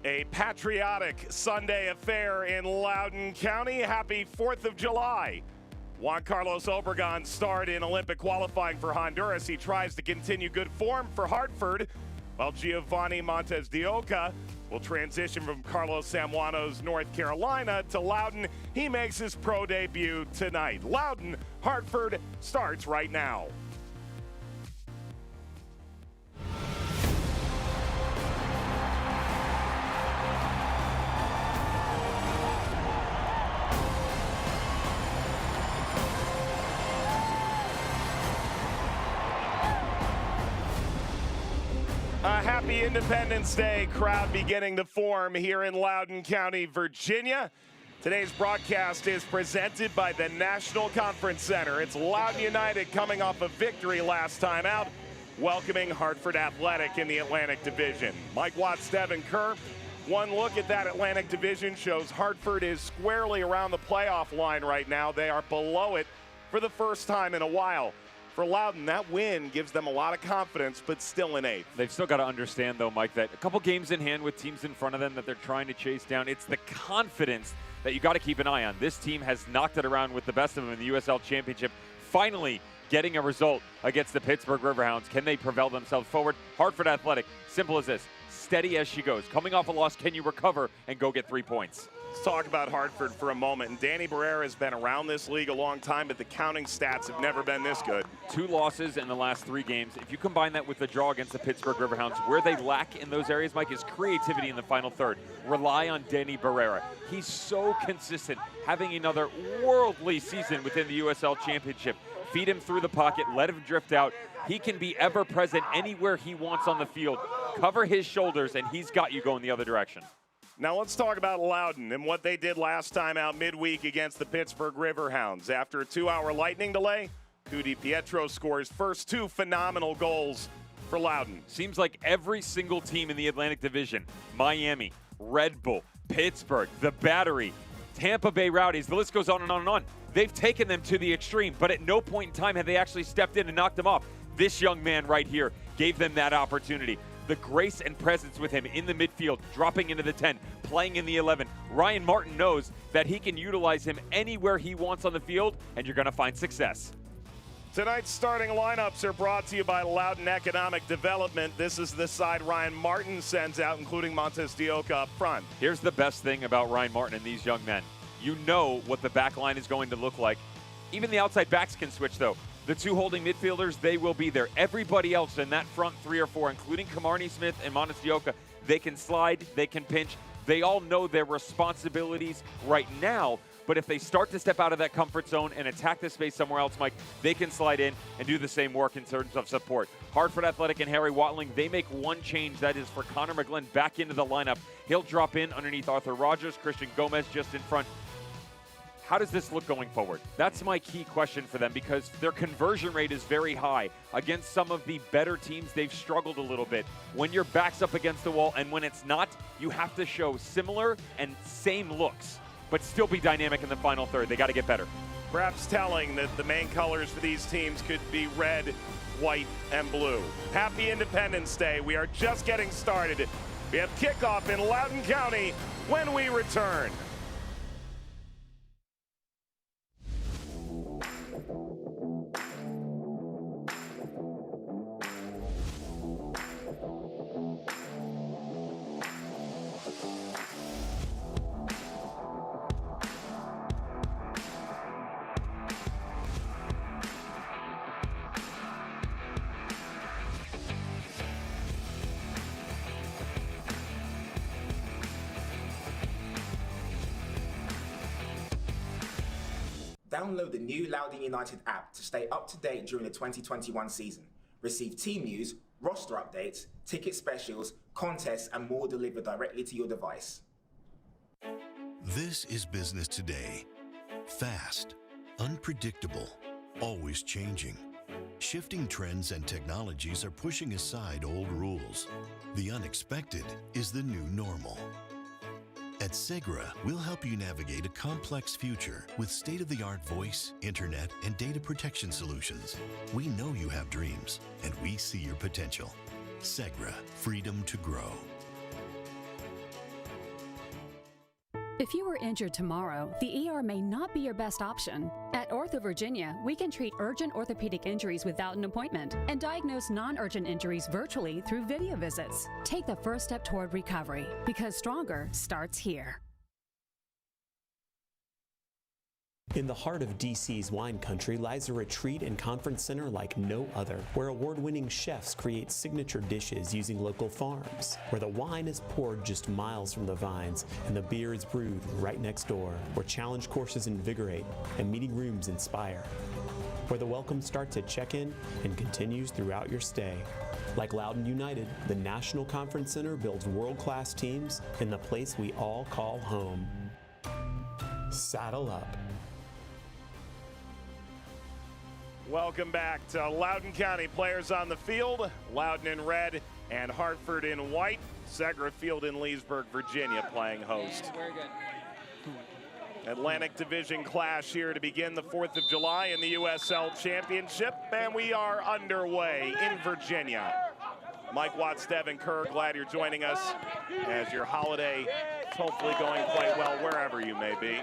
A patriotic Sunday affair in Loudoun County. Happy 4th of July. Juan Carlos Obregon starred in Olympic qualifying for Honduras. He tries to continue good form for Hartford, while Giovanni Montes de Oca will transition from Carlos Samuano's North Carolina to Loudoun. He makes his pro debut tonight. Loudoun, Hartford starts right now. A happy Independence Day crowd beginning to form here in Loudoun County, Virginia. Today's broadcast is presented by the National Conference Center. It's Loudoun United coming off a victory last time out, welcoming Hartford Athletic in the Atlantic Division. Mike Watts, Devin Kerr. One look at that Atlantic Division shows Hartford is squarely around the playoff line right now. They are below it for the first time in a while. For Loudoun, that win gives them a lot of confidence, but still in eighth. They've still got to understand, though, Mike, that a couple games in hand with teams in front of them that they're trying to chase down. It's the confidence that you got to keep an eye on. This team has knocked it around with the best of them in the USL Championship, finally getting a result against the Pittsburgh Riverhounds. Can they propel themselves forward? Hartford Athletic, simple as this, steady as she goes. Coming off a loss, can you recover and go get 3 points? Let's talk about Hartford for a moment. And Danny Barrera has been around this league a long time, but the counting stats have never been this good. 2 losses in the last 3 games. If you combine that with the draw against the Pittsburgh Riverhounds, where they lack in those areas, Mike, is creativity in the final third. Rely on Danny Barrera. He's so consistent, having another worldly season within the USL Championship. Feed him through the pocket, let him drift out. He can be ever present anywhere he wants on the field. Cover his shoulders, and he's got you going the other direction. Now let's talk about Loudoun and what they did last time out midweek against the Pittsburgh Riverhounds. After a 2-hour lightning delay, Cudi Pietro scores first 2 phenomenal goals for Loudoun. Seems like every single team in the Atlantic Division, Miami, Red Bull, Pittsburgh, the Battery, Tampa Bay Rowdies, the list goes on and on and on. They've taken them to the extreme, but at no point in time have they actually stepped in and knocked them off. This young man right here gave them that opportunity. The grace and presence with him in the midfield, dropping into the 10, playing in the 11. Ryan Martin knows that he can utilize him anywhere he wants on the field, and you're going to find success. Tonight's starting lineups are brought to you by Loudoun Economic Development. This is the side Ryan Martin sends out, including Montes de Oca up front. Here's the best thing about Ryan Martin and these young men. You know what the back line is going to look like. Even the outside backs can switch, though. The 2 holding midfielders, they will be there. Everybody else in that front 3 or 4, including Camarney Smith and Montes de Oca, they can slide, they can pinch. They all know their responsibilities right now, but if they start to step out of that comfort zone and attack the space somewhere else, Mike, they can slide in and do the same work in terms of support. Hartford Athletic and Harry Watling, they make one change. That is for Connor McGlynn back into the lineup. He'll drop in underneath Arthur Rogers, Christian Gomez just in front. How does this look going forward? That's my key question for them, because their conversion rate is very high. Against some of the better teams, they've struggled a little bit. When your back's up against the wall and when it's not, you have to show similar and same looks, but still be dynamic in the final third. They got to get better. Perhaps telling that the main colors for these teams could be red, white, and blue. Happy Independence Day. We are just getting started. We have kickoff in Loudoun County when we return. Download the new Loudoun United app to stay up to date during the 2021 season. Receive team news, roster updates, ticket specials, contests, and more delivered directly to your device. This is business today. Fast, unpredictable, always changing. Shifting trends and technologies are pushing aside old rules. The unexpected is the new normal. At Segra, we'll help you navigate a complex future with state-of-the-art voice, internet, and data protection solutions. We know you have dreams, and we see your potential. Segra, freedom to grow. If you were injured tomorrow, the ER may not be your best option. At Ortho Virginia, we can treat urgent orthopedic injuries without an appointment and diagnose non-urgent injuries virtually through video visits. Take the first step toward recovery, because stronger starts here. In the heart of DC's wine country lies a retreat and conference center like no other, where award-winning chefs create signature dishes using local farms, where the wine is poured just miles from the vines and the beer is brewed right next door, where challenge courses invigorate and meeting rooms inspire, where the welcome starts at check-in and continues throughout your stay. Like Loudoun United, the National Conference Center builds world-class teams in the place we all call home. Saddle up. Welcome back to Loudoun County. Players on the field, Loudoun in red and Hartford in white. Segra Field in Leesburg, Virginia playing host. Very good. Atlantic Division clash here to begin the 4th of July in the USL Championship, and we are underway in Virginia. Mike Watts, Devin Kerr, glad you're joining us as your holiday is hopefully going quite well wherever you may be.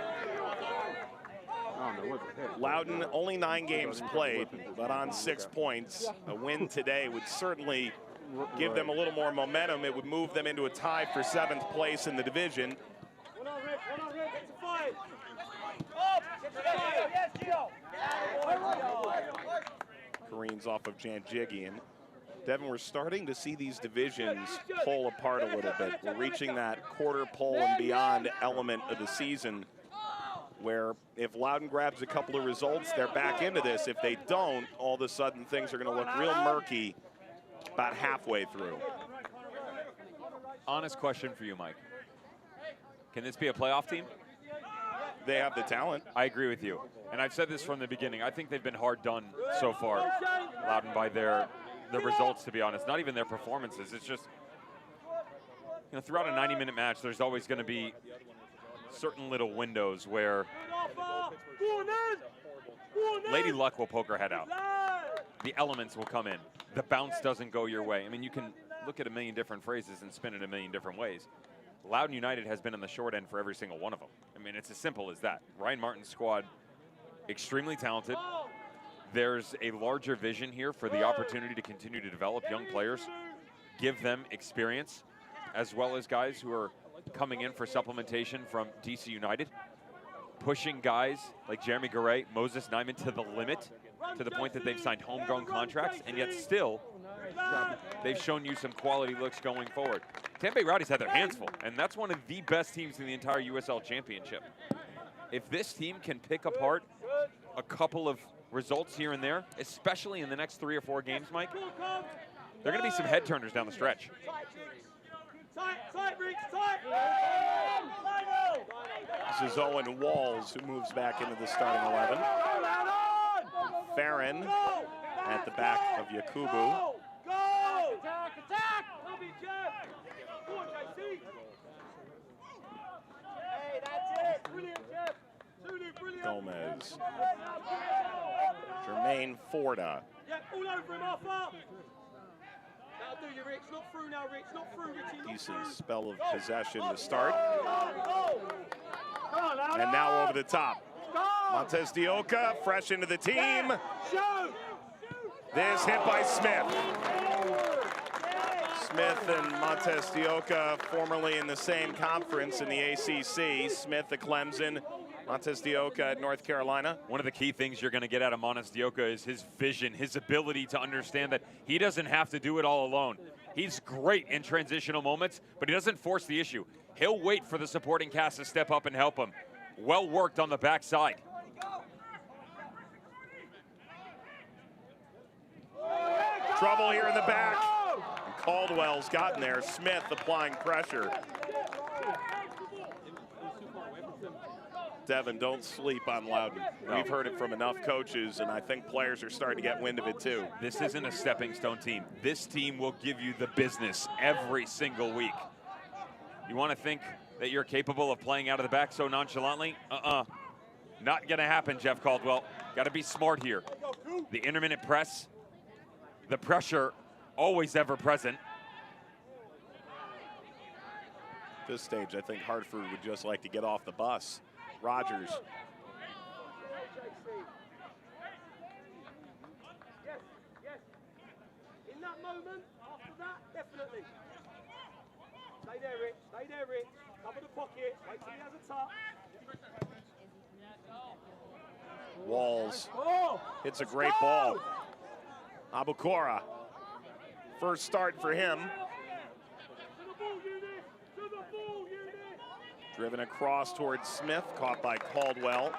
Loudoun, only 9 games played, but on 6 points. A win today would certainly give them a little more momentum. It would move them into a tie for 7th place in the division. Careens off of Janjigian. Devin, we're starting to see these divisions pull apart a little bit. We're reaching that quarter pole and beyond element of the season, where if Loudoun grabs a couple of results, they're back into this. If they don't, all of a sudden things are going to look real murky about halfway through. Honest question for you, Mike. Can this be a playoff team? They have the talent. I agree with you. And I've said this from the beginning. I think they've been hard done so far, Loudoun, by their results, to be honest. Not even their performances. It's just, you know, throughout a 90-minute match, there's always going to be certain little windows where Lady Luck will poke her head out. The elements will come in. The bounce doesn't go your way. I mean, you can look at a million different phrases and spin it a million different ways. Loudoun United has been on the short end for every single one of them. I mean, it's as simple as that. Ryan Martin's squad, extremely talented. There's a larger vision here for the opportunity to continue to develop young players, give them experience, as well as guys who are coming in for supplementation from DC United, pushing guys like Jeremy Garay, Moses Nyman to the limit, to the point that they've signed homegrown contracts, and yet still, they've shown you some quality looks going forward. Tampa Bay Rowdies had their hands full, and that's one of the best teams in the entire USL Championship. If this team can pick apart a couple of results here and there, especially in the next 3 or 4 games, Mike, they're going to be some head turners down the stretch. This is Owen Walls, who moves back into the starting 11. Farron at the back of Yakubu. Gomez. Jermaine Forda. Decent spell of possession to start. And now over the top. Montez Dioka, fresh into the team. This hit by Smith. Smith and Montez Dioka, formerly in the same conference in the ACC. Smith at Clemson, Montez Dioka at North Carolina. One of the key things you're going to get out of Montez Dioka is his vision, his ability to understand that he doesn't have to do it all alone. He's great in transitional moments, but he doesn't force the issue. He'll wait for the supporting cast to step up and help him. Well worked on the backside. Trouble here in the back. And Caldwell's gotten there. Smith applying pressure. Devin, don't sleep on Loudoun. No. We've heard it from enough coaches, and I think players are starting to get wind of it too. This isn't a stepping stone team. This team will give you the business every single week. You want to think that you're capable of playing out of the back so nonchalantly? Not going to happen, Jeff Caldwell. Got to be smart here. The intermittent press, the pressure, always ever present. this stage, I think Hartford would just like to get off the bus. Rogers. Yes. In that moment, after that, definitely. Stay there, Rich. Cover the pocket. Wait till he has a touch. Walls hits a great ball. Abukora, first start for him. Driven across towards Smith, caught by Caldwell,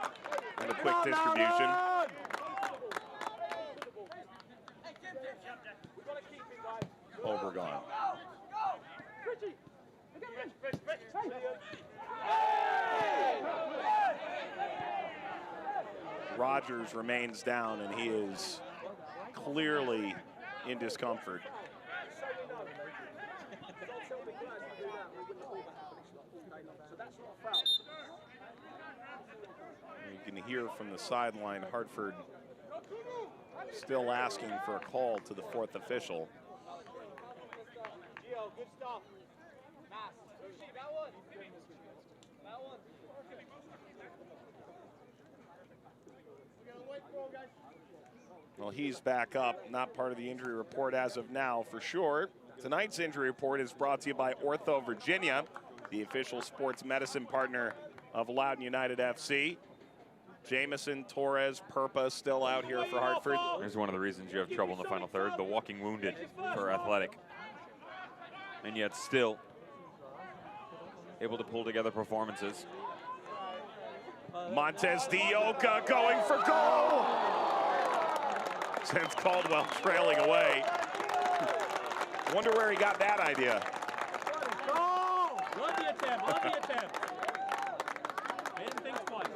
and a quick distribution. Obregon. Rogers remains down, and he is clearly in discomfort. You can hear from the sideline, Hartford still asking for a call to the fourth official. Good stuff. Well, he's back up, not part of the injury report as of now for sure. Tonight's injury report is brought to you by Ortho Virginia, the official sports medicine partner of Loudoun United FC. Jamison, Torres, Perpa still out here for Hartford. There's one of the reasons you have trouble in the final third, the walking wounded for Athletic. And yet still able to pull together performances. Montez Dioka going for goal! Sends Caldwell trailing away. Wonder where he got that idea. Love the attempt. Didn't think twice.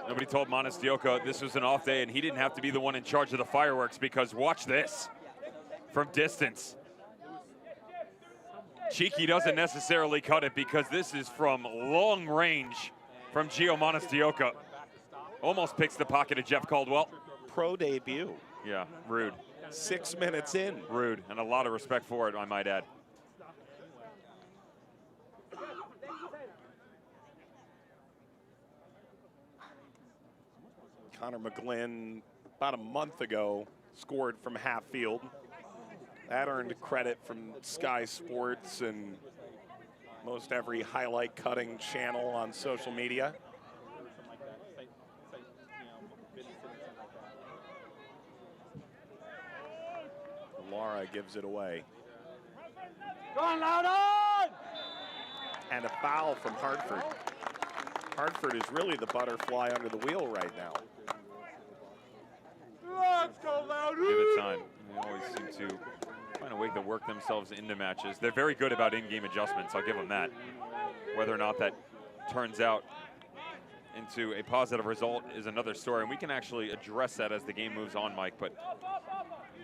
Nobody told Montez Dioka this was an off day and he didn't have to be the one in charge of the fireworks, because watch this from distance. Cheeky doesn't necessarily cut it, because this is from long range from Gio Montez Dioka. Almost picks the pocket of Jeff Caldwell. Pro debut. Yeah, rude. 6 minutes in. Rude, and a lot of respect for it, I might add. Connor McGlynn, about a month ago, scored from half field. That earned credit from Sky Sports and most every highlight cutting channel on social media. Lara gives it away. Go on, Loudoun! And a foul from Hartford. Hartford is really the butterfly under the wheel right now. Let's go, Loudoun! Give it time. They always seem to find a way to work themselves into matches. They're very good about in-game adjustments, I'll give them that. Whether or not that turns out into a positive result is another story, and we can actually address that as the game moves on, Mike, but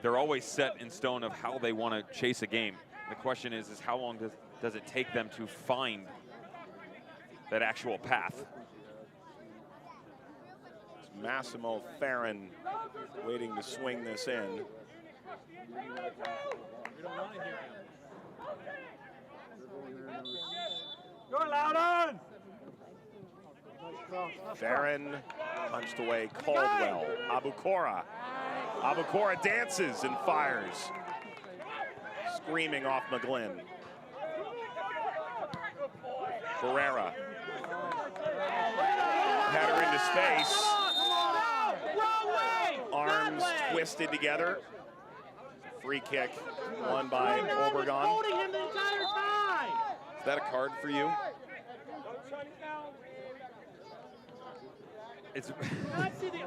they're always set in stone of how they want to chase a game. The question is how long does it take them to find that actual path? It's Massimo Farron waiting to swing this in. Go, Loudoun! Farron punched away Caldwell. Abukora dances and fires. Screaming off McGlynn. Barrera. Header into space. Arms twisted together. Free kick won by Obregon. Is that a card for you? I'm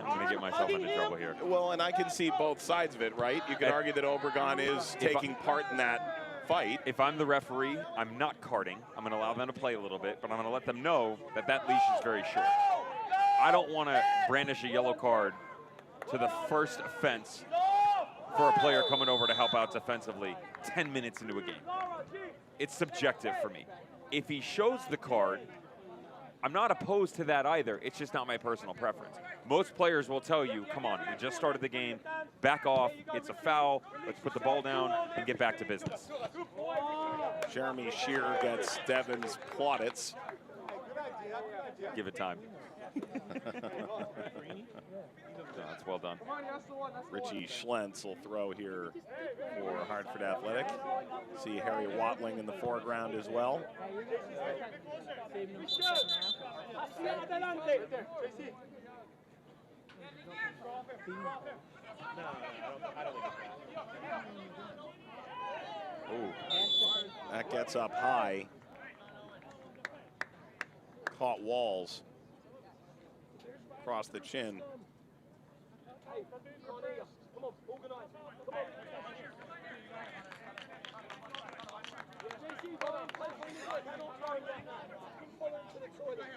going to get myself into trouble here. Well, and I can see both sides of it, right? You can argue that Obregon is taking part in that fight. If I'm the referee, I'm not carding. I'm going to allow them to play a little bit, but I'm going to let them know that that leash is very short. I don't want to brandish a yellow card to the first offense for a player coming over to help out defensively 10 minutes into a game. It's subjective for me. If he shows the card, I'm not opposed to that either. It's just not my personal preference. Most players will tell you, come on, we just started the game, back off, it's a foul, let's put the ball down and get back to business. Jeremy Shearer gets Devon's plaudits. Give it time. That's well done. Richie Schlentz will throw here for Hartford Athletic. See Harry Watling in the foreground as well. Ooh, that gets up high. Caught Walls across the chin. Come on, organise. Come on. JC, go on, play for you. Cannot try and get that. Follow to the toilet.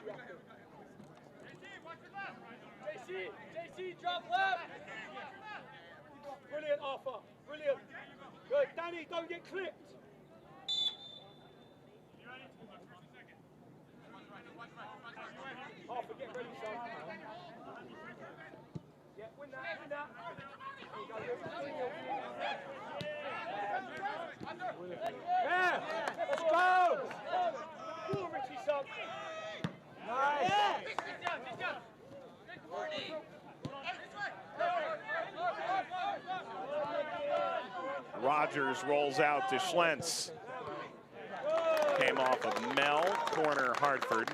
JC, jump left. Brilliant, Arthur. Brilliant. Good, Danny, don't get clipped. Arthur, get ready, son. Yeah, win that. Yeah, let's go! Go on, Richie, son. Nice. Rogers rolls out to Schlentz. Came off of Mel, corner Hartford.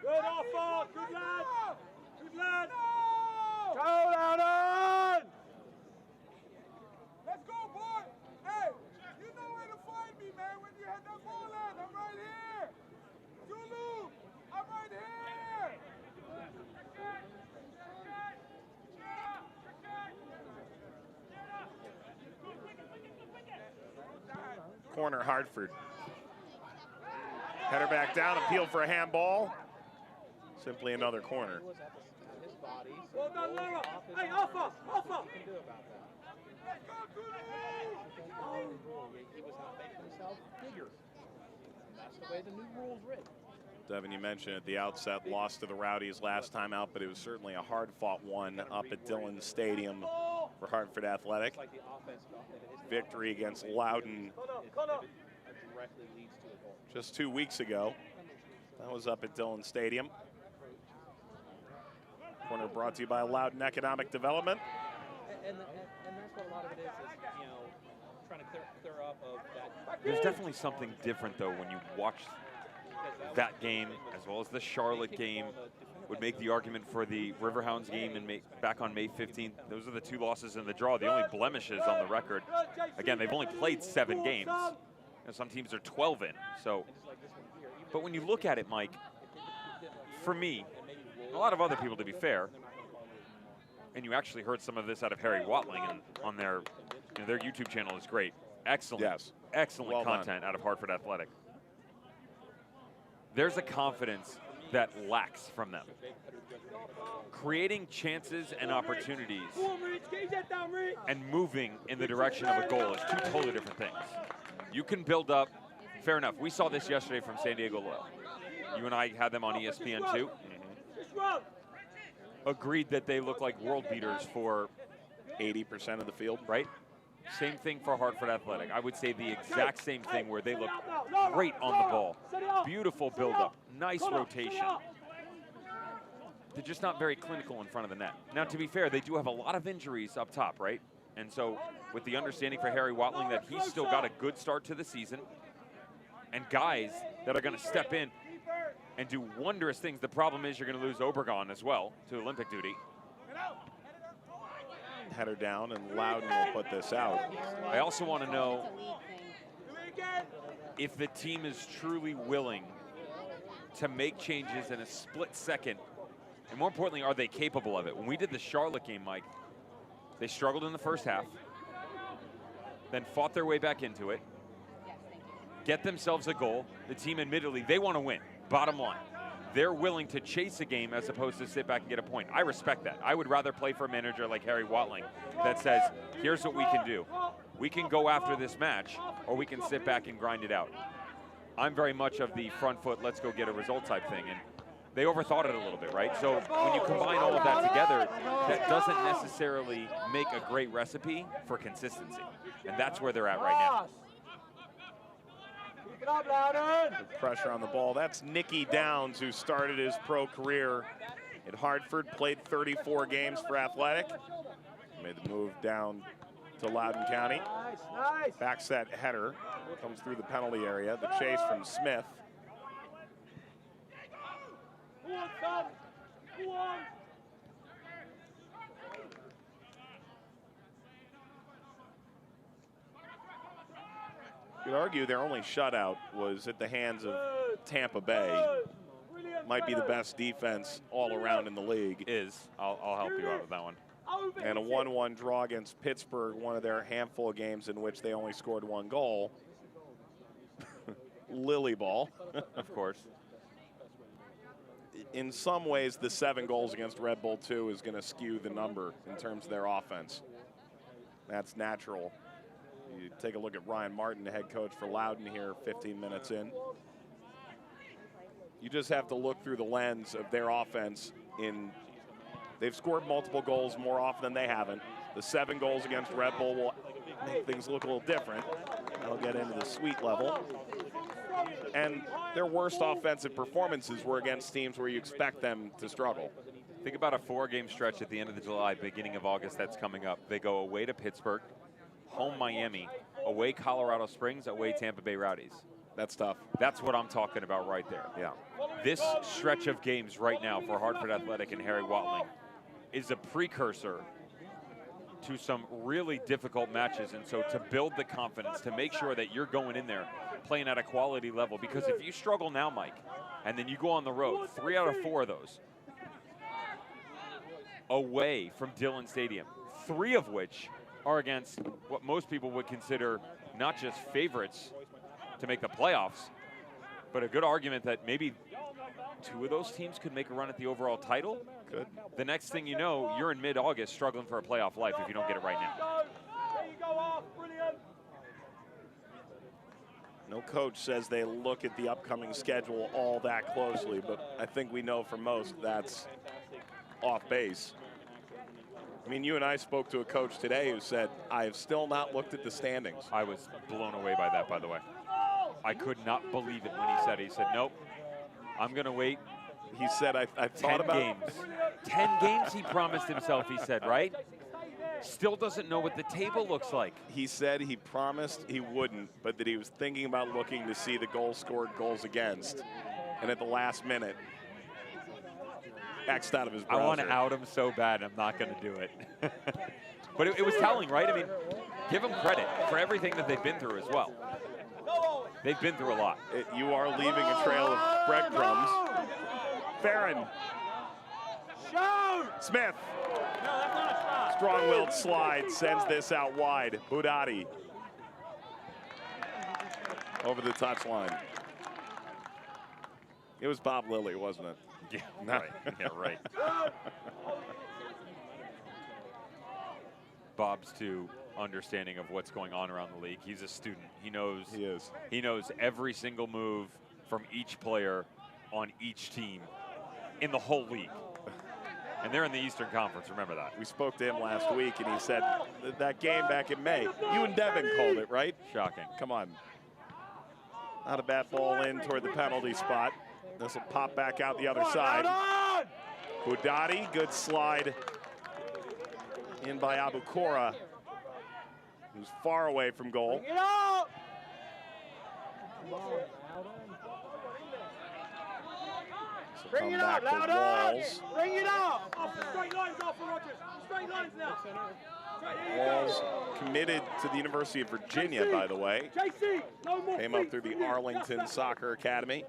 Good, Arthur. Good lad. Good lad. Go, Loudoun! Let's go, boy! Hey, you know where to find me, man, when you had that ball in. I'm right here. Zulu, I'm right here. Corner Hartford. Header back down, appeal for a handball. Simply another corner. Well done, Laura. Hey, Arthur. Let's go, Zulu! He was not making himself bigger. And that's the way the new rule's written. Devin, you mentioned at the outset, lost to the Rowdies last time out, but it was certainly a hard-fought one up at Dillon Stadium for Hartford Athletic. Victory against Loudoun just 2 weeks ago. That was up at Dillon Stadium. Corner brought to you by Loudoun Economic Development. And that's what a lot of it is, you know, trying to clear up of that. There's definitely something different, though, when you watch that game, as well as the Charlotte game. Would make the argument for the Riverhounds game back on May 15th. Those are the two losses in the draw, the only blemishes on the record. Again, they've only played 7 games. And some teams are 12 in. So, but when you look at it, Mike, for me, a lot of other people, to be fair, and you actually heard some of this out of Harry Watling and on their, their YouTube channel is great. Excellent, excellent content out of Hartford Athletic. There's a confidence that lacks from them. Creating chances and opportunities and moving in the direction of a goal is two totally different things. You can build up, fair enough. We saw this yesterday from San Diego Low. You and I had them on ESPN too. Agreed that they look like world beaters for 80% of the field. Right? Same thing for Hartford Athletic. I would say the exact same thing where they look great on the ball. Beautiful build-up, nice rotation. They're just not very clinical in front of the net. Now, to be fair, they do have a lot of injuries up top, right? And so with the understanding for Harry Watling that he's still got a good start to the season and guys that are going to step in and do wondrous things. The problem is you're going to lose Obregon as well to Olympic duty. Header down, and Loudoun will put this out. I also want to know if the team is truly willing to make changes in a split second, and more importantly, are they capable of it? When we did the Charlotte game, Mike, they struggled in the first half, then fought their way back into it, get themselves a goal. The team, admittedly, they want to win, bottom line. They're willing to chase a game as opposed to sit back and get a point. I respect that. I would rather play for a manager like Harry Watling that says, here's what we can do. We can go after this match, or we can sit back and grind it out. I'm very much of the front foot, let's go get a result type thing. And they overthought it a little bit, right? So when you combine all of that together, that doesn't necessarily make a great recipe for consistency. And that's where they're at right now. Keep it up, Loudoun. Good pressure on the ball. That's Nicky Downs, who started his pro career at Hartford, played 34 games for Athletic. Made the move down to Loudoun County. Nice. Back set header comes through the penalty area. The chase from Smith. Go on, son. Go on. You could argue their only shutout was at the hands of Tampa Bay. Might be the best defense all around in the league. I'll help you out with that one. And a 1-1 draw against Pittsburgh, one of their handful of games in which they only scored 1 goal. Lily ball. Of course. In some ways, the 7 goals against Red Bull 2 is going to skew the number in terms of their offense. That's natural. You take a look at Ryan Martin, the head coach for Loudoun here, 15 minutes in. You just have to look through the lens of their offense. They've scored multiple goals more often than they haven't. The 7 goals against Red Bull will make things look a little different. They'll get into the sweet level. And their worst offensive performances were against teams where you expect them to struggle. Think about a 4-game stretch at the end of the July, beginning of August that's coming up. They go away to Pittsburgh, home Miami, away Colorado Springs, away Tampa Bay Rowdies. That's tough. That's what I'm talking about right there. Yeah. This stretch of games right now for Hartford Athletic and Harry Watling is a precursor to some really difficult matches. And so to build the confidence, to make sure that you're going in there playing at a quality level, because if you struggle now, Mike, and then you go on the road, 3 out of 4 of those away from Dillon Stadium, 3 of which are against what most people would consider not just favorites to make the playoffs, but a good argument that maybe 2 of those teams could make a run at the overall title. Good. The next thing you know, you're in mid-August struggling for a playoff life if you don't get it right now. There you go, off. Brilliant. No coach says they look at the upcoming schedule all that closely, but I think we know for most that's off base. I mean, you and I spoke to a coach today who said, I have still not looked at the standings. I was blown away by that, by the way. I could not believe it when he said it. He said, nope, I'm going to wait. He said, I thought 10 about games. 10 games he promised himself, he said, right? Still doesn't know what the table looks like. He said he promised he wouldn't, but that he was thinking about looking to see the goals scored, goals against. And at the last minute, X'd out of his browser. I want to out him so bad, I'm not going to do it. But it was telling, right? I mean, give them credit for everything that they've been through as well. They've been through a lot. You are leaving a trail of breadcrumbs. Farron. Smith. Strong-willed slide sends this out wide. Budati over the touchline. It was Bob Lilly, wasn't it? Yeah, right. Yeah, right. Bob's too understanding of what's going on around the league. He's a student. He knows. He is. He knows every single move from each player on each team in the whole league. And they're in the Eastern Conference, remember that. We spoke to him last week, and he said that game back in May, you and Devin called it, right? Shocking. Come on. Not a bad ball in toward the penalty spot. This will pop back out the other side. Budati, good slide in by Abukora, who's far away from goal. Bring it up, Loudoun! Bring it up! Straight lines off for Rogers. Straight lines now. Walls committed to the University of Virginia, by the way. Came up through the Arlington Soccer Academy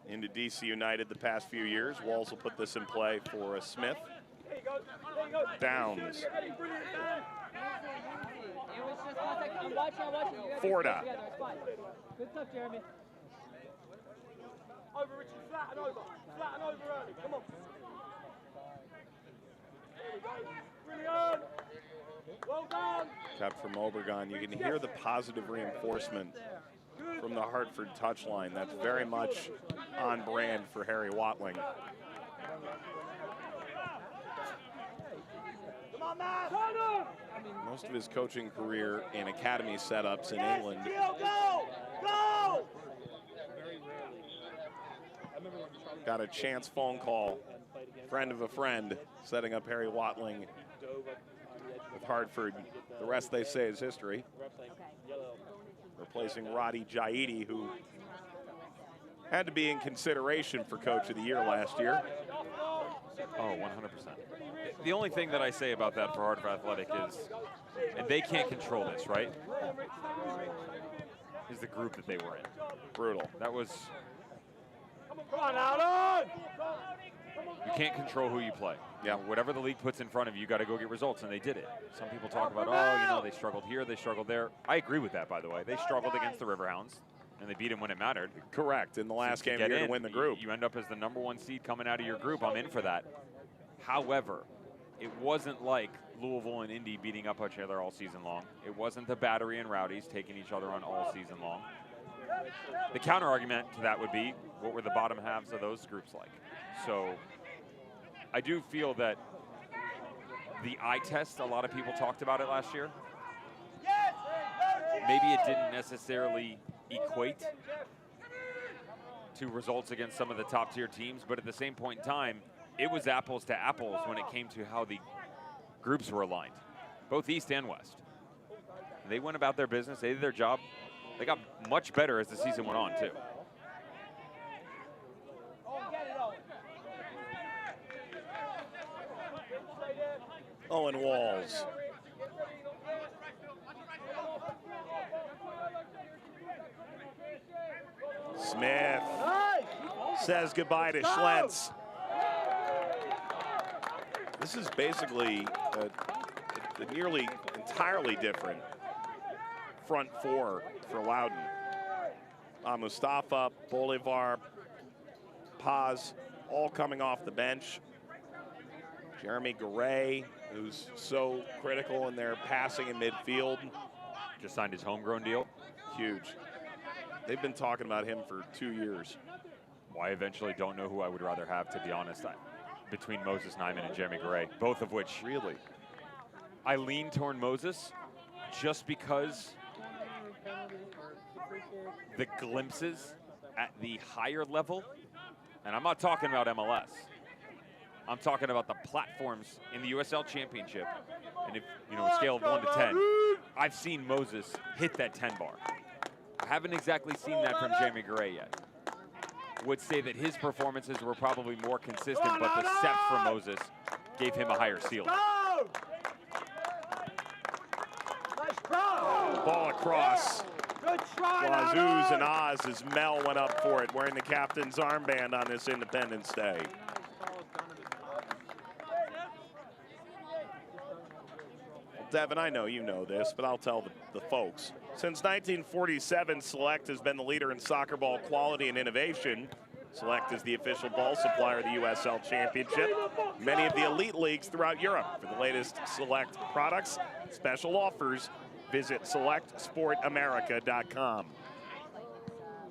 into DC United the past few years. Walls will put this in play for Smith. Downs. Forda. Good stuff, Jeremy. Over, Richie, flat and over. Flat and over early. Come on. There we go. Brilliant. Well done. Cut from Obregon. You can hear the positive reinforcement from the Hartford touchline. That's very much on brand for Harry Watling. Most of his coaching career in academy setups in England. Go! Got a chance phone call, friend of a friend, setting up Harry Watling with Hartford. The rest, they say, is history. Replacing Roddy Jaidi, who had to be in consideration for Coach of the Year last year. Oh, 100%. The only thing that I say about that for Hartford Athletic is, and they can't control this, right, is the group that they were in. Brutal. That was... Come on, Loudoun! You can't control who you play. Yeah, whatever the league puts in front of you, you got to go get results, and they did it. Some people talk about, oh, you know, they struggled here, they struggled there. I agree with that, by the way. They struggled against the Riverhounds, and they beat them when it mattered. Correct. In the last game of the year to win the group. You end up as the #1 seed coming out of your group. I'm in for that. However, it wasn't like Louisville and Indy beating up each other all season long. It wasn't the Battery and Rowdies taking each other on all season long. The counter argument to that would be, what were the bottom halves of those groups like? So I do feel that the eye test, a lot of people talked about it last year. Maybe it didn't necessarily equate to results against some of the top tier teams, but at the same point in time, it was apples to apples when it came to how the groups were aligned, both East and West. They went about their business, they did their job. They got much better as the season went on, too. Owen Walls. Smith says goodbye to Schlentz. This is basically a nearly entirely different front four for Loudoun. Mustafa, Bolivar, Paz, all coming off the bench. Jeremy Garay, who's so critical in their passing in midfield. Just signed his homegrown deal. Huge. They've been talking about him for 2 years. Well, I eventually don't know who I would rather have, to be honest, between Moses Nyman and Jeremy Garay, both of which... Really? I lean toward Moses just because the glimpses at the higher level, and I'm not talking about MLS, I'm talking about the platforms in the USL Championship, and if, you know, a scale of 1 to 10, I've seen Moses hit that 10 bar. I haven't exactly seen that from Jeremy Garay yet. Would say that his performances were probably more consistent, but the steps from Moses gave him a higher ceiling. Ball across. Wazoo's and Oz as Mel went up for it, wearing the captain's armband on this Independence Day. Well, Devin, I know you know this, but I'll tell the folks. Since 1947, Select has been the leader in soccer ball quality and innovation. Select is the official ball supplier of the USL Championship, many of the elite leagues throughout Europe. For the latest Select products, special offers, visit selectsportamerica.com.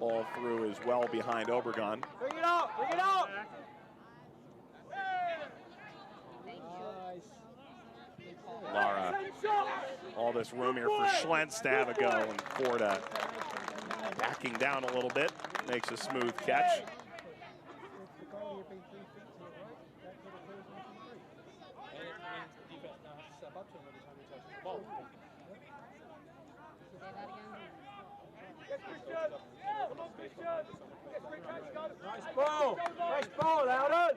Ball through is well behind Obregon. Bring it out, bring it out! Lara, all this room here for Schlentz to have a go, and Forda backing down a little bit, makes a smooth catch. Nice ball, Loudoun!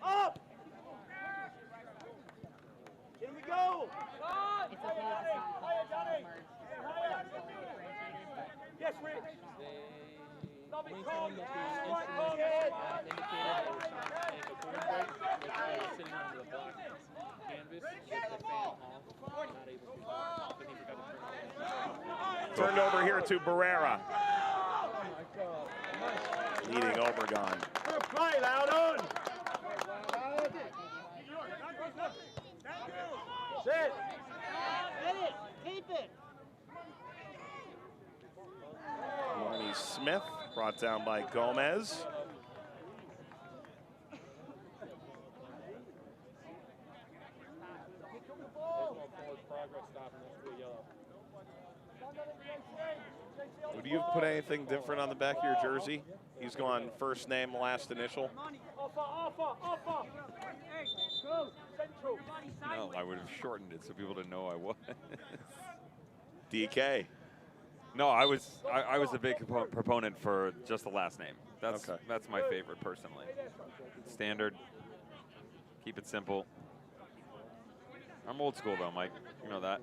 Up! Here we go! Yes, Rick! Turned over here to Barrera. Leading Obregon. Play, Loudoun! Sit! Keep it! Marnie Smith brought down by Gomez. Would you have put anything different on the back of your jersey? He's gone first name, last initial. Offer! Go! Central! No, I would have shortened it so people didn't know I was. DK. No, I was a big proponent for just the last name. That's my favorite personally. Standard. Keep it simple. I'm old school though, Mike. You know that.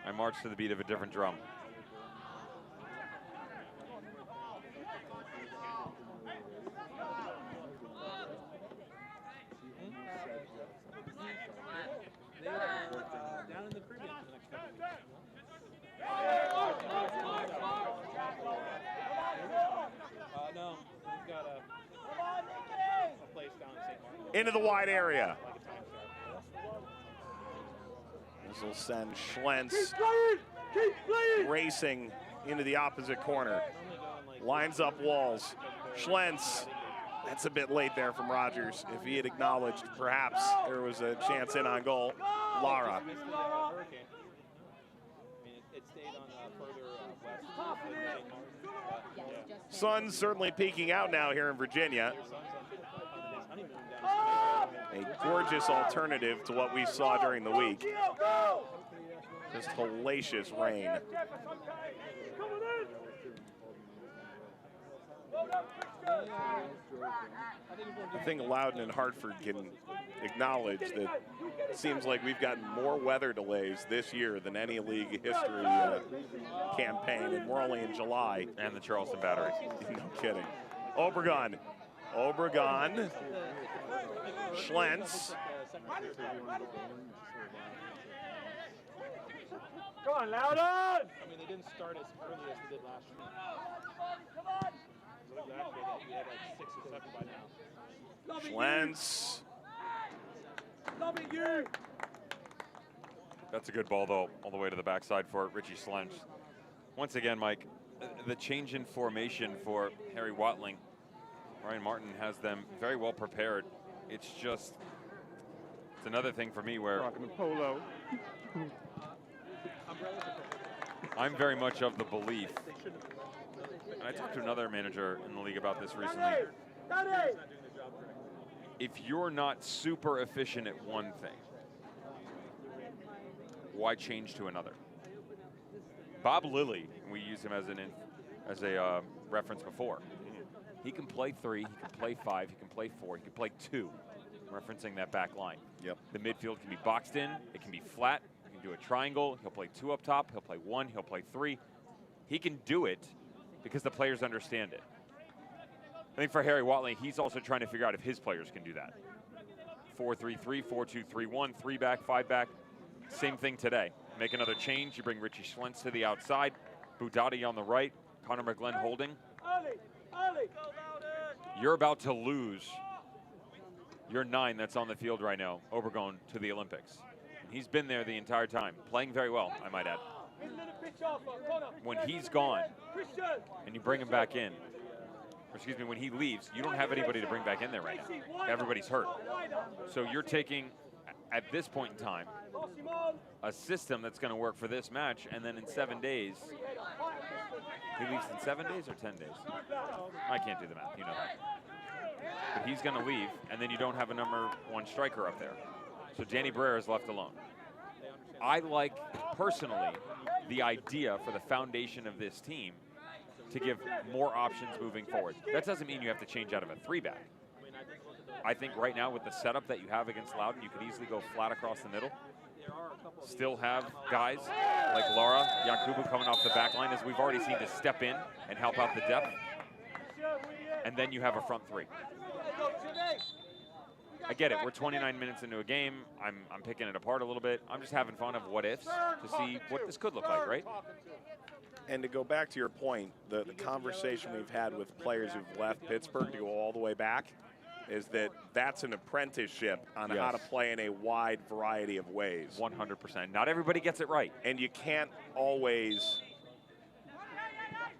I march to the beat of a different drum. They are down in the Caribbean for the next couple of weeks. No, we've got a place down in St. Martin. Into the wide area. This will send Schlentz racing into the opposite corner. Lines up walls. Schlentz, that's a bit late there from Rogers. If he had acknowledged, perhaps there was a chance in on goal. Lara. Sun's certainly peeking out now here in Virginia. A gorgeous alternative to what we saw during the week. Just hellacious rain. I think Loudoun and Hartford can acknowledge that it seems like we've gotten more weather delays this year than any league history campaign, and we're only in July. And the Charleston Battery. No kidding. Obregon. Schlentz. Go on, Loudoun! I mean, they didn't start as early as they did last year. So exactly, we had like 6 or 7 by now. Schlentz. Love it, you! That's a good ball, though, all the way to the backside for Richie Schlentz. Once again, Mike, the change in formation for Harry Watling. Ryan Martin has them very well prepared. It's just, it's another thing for me where Polo. I'm very much of the belief, and I talked to another manager in the league about this recently. If you're not super efficient at one thing, why change to another? Bob Lilly, we used him as a reference before. He can play 3, he can play 5, he can play 4, he can play 2, referencing that back line. Yep. The midfield can be boxed in, it can be flat, he can do a triangle, he'll play 2 up top, he'll play 1, he'll play 3. He can do it because the players understand it. I think for Harry Watling, he's also trying to figure out if his players can do that. 4-3-3, 4-2-3-1, 3 back, 5 back. Same thing today. Make another change, you bring Richie Schlentz to the outside, Budati on the right, Connor McGlenn holding. You're about to lose your 9 that's on the field right now, Obregon, to the Olympics. He's been there the entire time, playing very well, I might add. When he's gone and you bring him back in, or excuse me, when he leaves, you don't have anybody to bring back in there right now. Everybody's hurt. So you're taking, at this point in time, a system that's going to work for this match, and then in 7 days, he leaves in 7 days or 10 days? I can't do the math, you know that. But he's going to leave, and then you don't have a number 1 striker up there. So Danny Brer is left alone. I like, personally, the idea for the foundation of this team to give more options moving forward. That doesn't mean you have to change out of a 3-back. I think right now with the setup that you have against Loudoun, you could easily go flat across the middle. Still have guys like Lara, Yakubu coming off the back line, as we've already seen, to step in and help out the depth. And then you have a front 3. I get it, we're 29 minutes into a game. I'm picking it apart a little bit. I'm just having fun of what ifs to see what this could look like, right? And to go back to your point, the conversation we've had with players who've left Pittsburgh to go all the way back is that that's an apprenticeship on how to play in a wide variety of ways. 100%. Not everybody gets it right. And you can't always,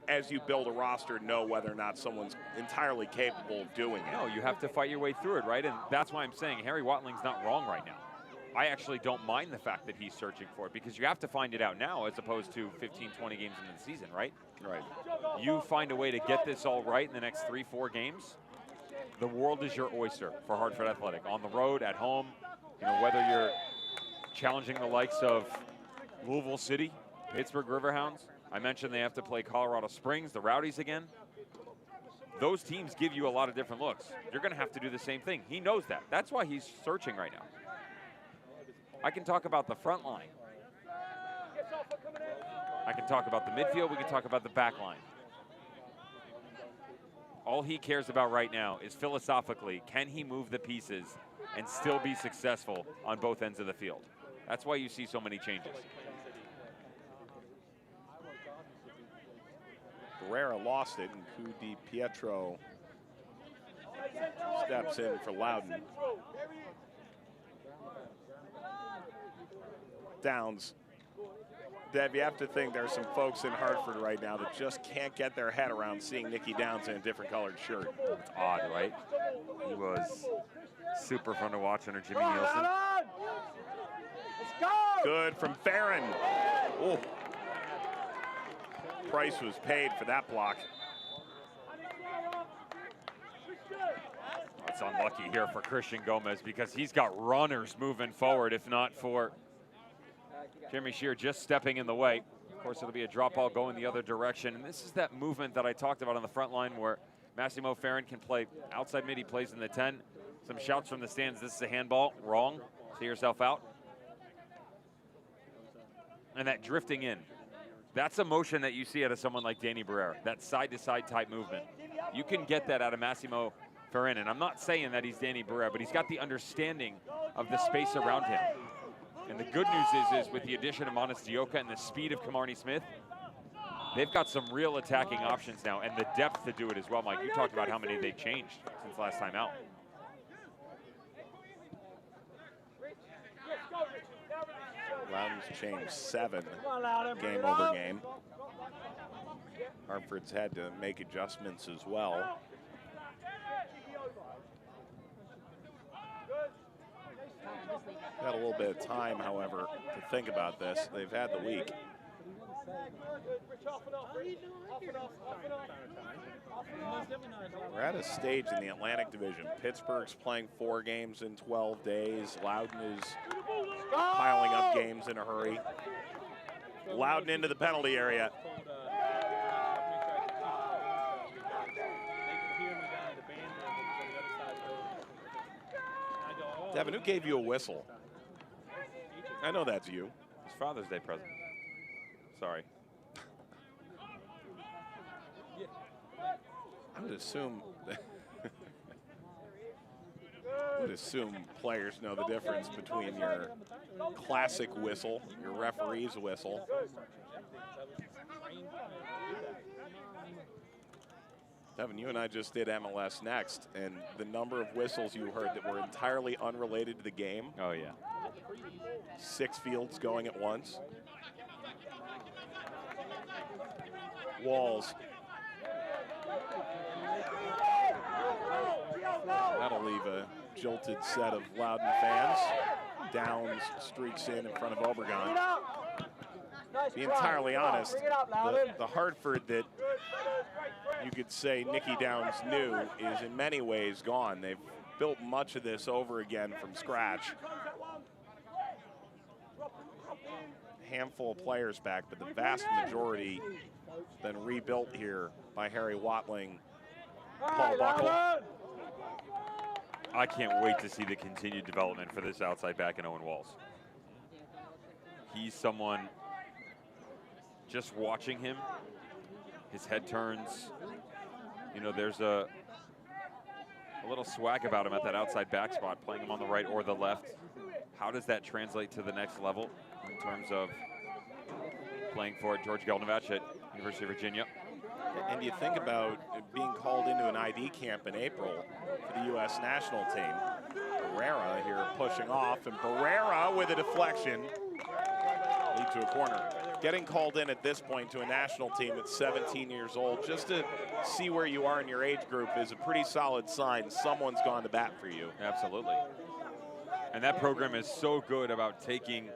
as you build a roster, know whether or not someone's entirely capable of doing it. No, you have to fight your way through it, right? And that's why I'm saying Harry Watling's not wrong right now. I actually don't mind the fact that he's searching for it, because you have to find it out now as opposed to 15, 20 games into the season, right? Right. You find a way to get this all right in the next 3, 4 games, the world is your oyster for Hartford Athletic. On the road, at home, you know, whether you're challenging the likes of Louisville City, Pittsburgh Riverhounds. I mentioned they have to play Colorado Springs, the Rowdies again. Those teams give you a lot of different looks. You're going to have to do the same thing. He knows that. That's why he's searching right now. I can talk about the front line. I can talk about the midfield. We can talk about the back line. All he cares about right now is philosophically, can he move the pieces and still be successful on both ends of the field? That's why you see so many changes. Barrera lost it, and Ku Di Pietro steps in for Loudoun. Downs. Dev, you have to think there's some folks in Hartford right now that just can't get their head around seeing Nicky Downs in a different colored shirt. It's odd, right? He was super fun to watch under Jimmy Nielsen. Good from Farron. Oh. Price was paid for that block. It's unlucky here for Christian Gomez because he's got runners moving forward, if not for Jeremy Shear just stepping in the way. Of course, it'll be a drop ball going the other direction. And this is that movement that I talked about on the front line where Massimo Farron can play outside mid, he plays in the 10. Some shouts from the stands, this is a handball, wrong, see yourself out. And that drifting in. That's a motion that you see out of someone like Danny Barrera, that side-to-side type movement. You can get that out of Massimo Farron, and I'm not saying that he's Danny Barrera, but he's got the understanding of the space around him. And the good news is with the addition of Monastioka and the speed of Kamarni Smith, they've got some real attacking options now, and the depth to do it as well. Mike, you talked about how many they've changed since last time out. Loudoun's changed 7 game over game. Hartford's had to make adjustments as well. Got a little bit of time, however, to think about this. They've had the week. We're at a stage in the Atlantic Division. Pittsburgh's playing 4 games in 12 days. Loudoun is piling up games in a hurry. Loudoun into the penalty area. Devin, who gave you a whistle? I know that's you. It's Father's Day present. Sorry. I would assume players know the difference between your classic whistle, your referee's whistle. Devin, you and I just did MLS Next, and the number of whistles you heard that were entirely unrelated to the game. Oh, yeah. 6 fields going at once. Walls. That'll leave a jolted set of Loudoun fans. Downs streaks in front of Obregon. To be entirely honest, the Hartford that you could say Nicky Downs knew is in many ways gone. They've built much of this over again from scratch. A handful of players back, but the vast majority been rebuilt here by Harry Watling, Paul Buckle. I can't wait to see the continued development for this outside back in Owen Walls. He's someone, just watching him, his head turns. You know, there's a little swag about him at that outside back spot, playing him on the right or the left. How does that translate to the next level in terms of playing for George Geldnevach at University of Virginia. And you think about being called into an ID camp in April for the U.S. national team. Barrera here pushing off, and Barrera with a deflection lead to a corner. Getting called in at this point to a national team at 17 years old, just to see where you are in your age group, is a pretty solid sign someone's gone to bat for you. Absolutely. And that program is so good about taking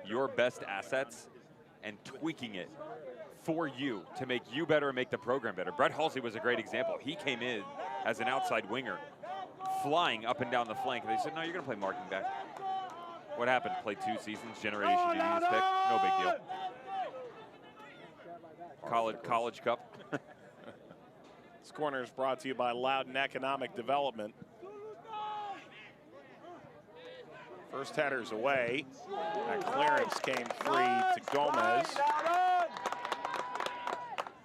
your best assets and tweaking it for you to make you better and make the program better. Brett Halsey was a great example. He came in as an outside winger, flying up and down the flank. And they said, no, you're going to play marking back. What happened? Played 2 seasons, generation DD's pick. No big deal. College Cup. This corner is brought to you by Loudoun Economic Development. First header's away. That clearance came free to Gomez.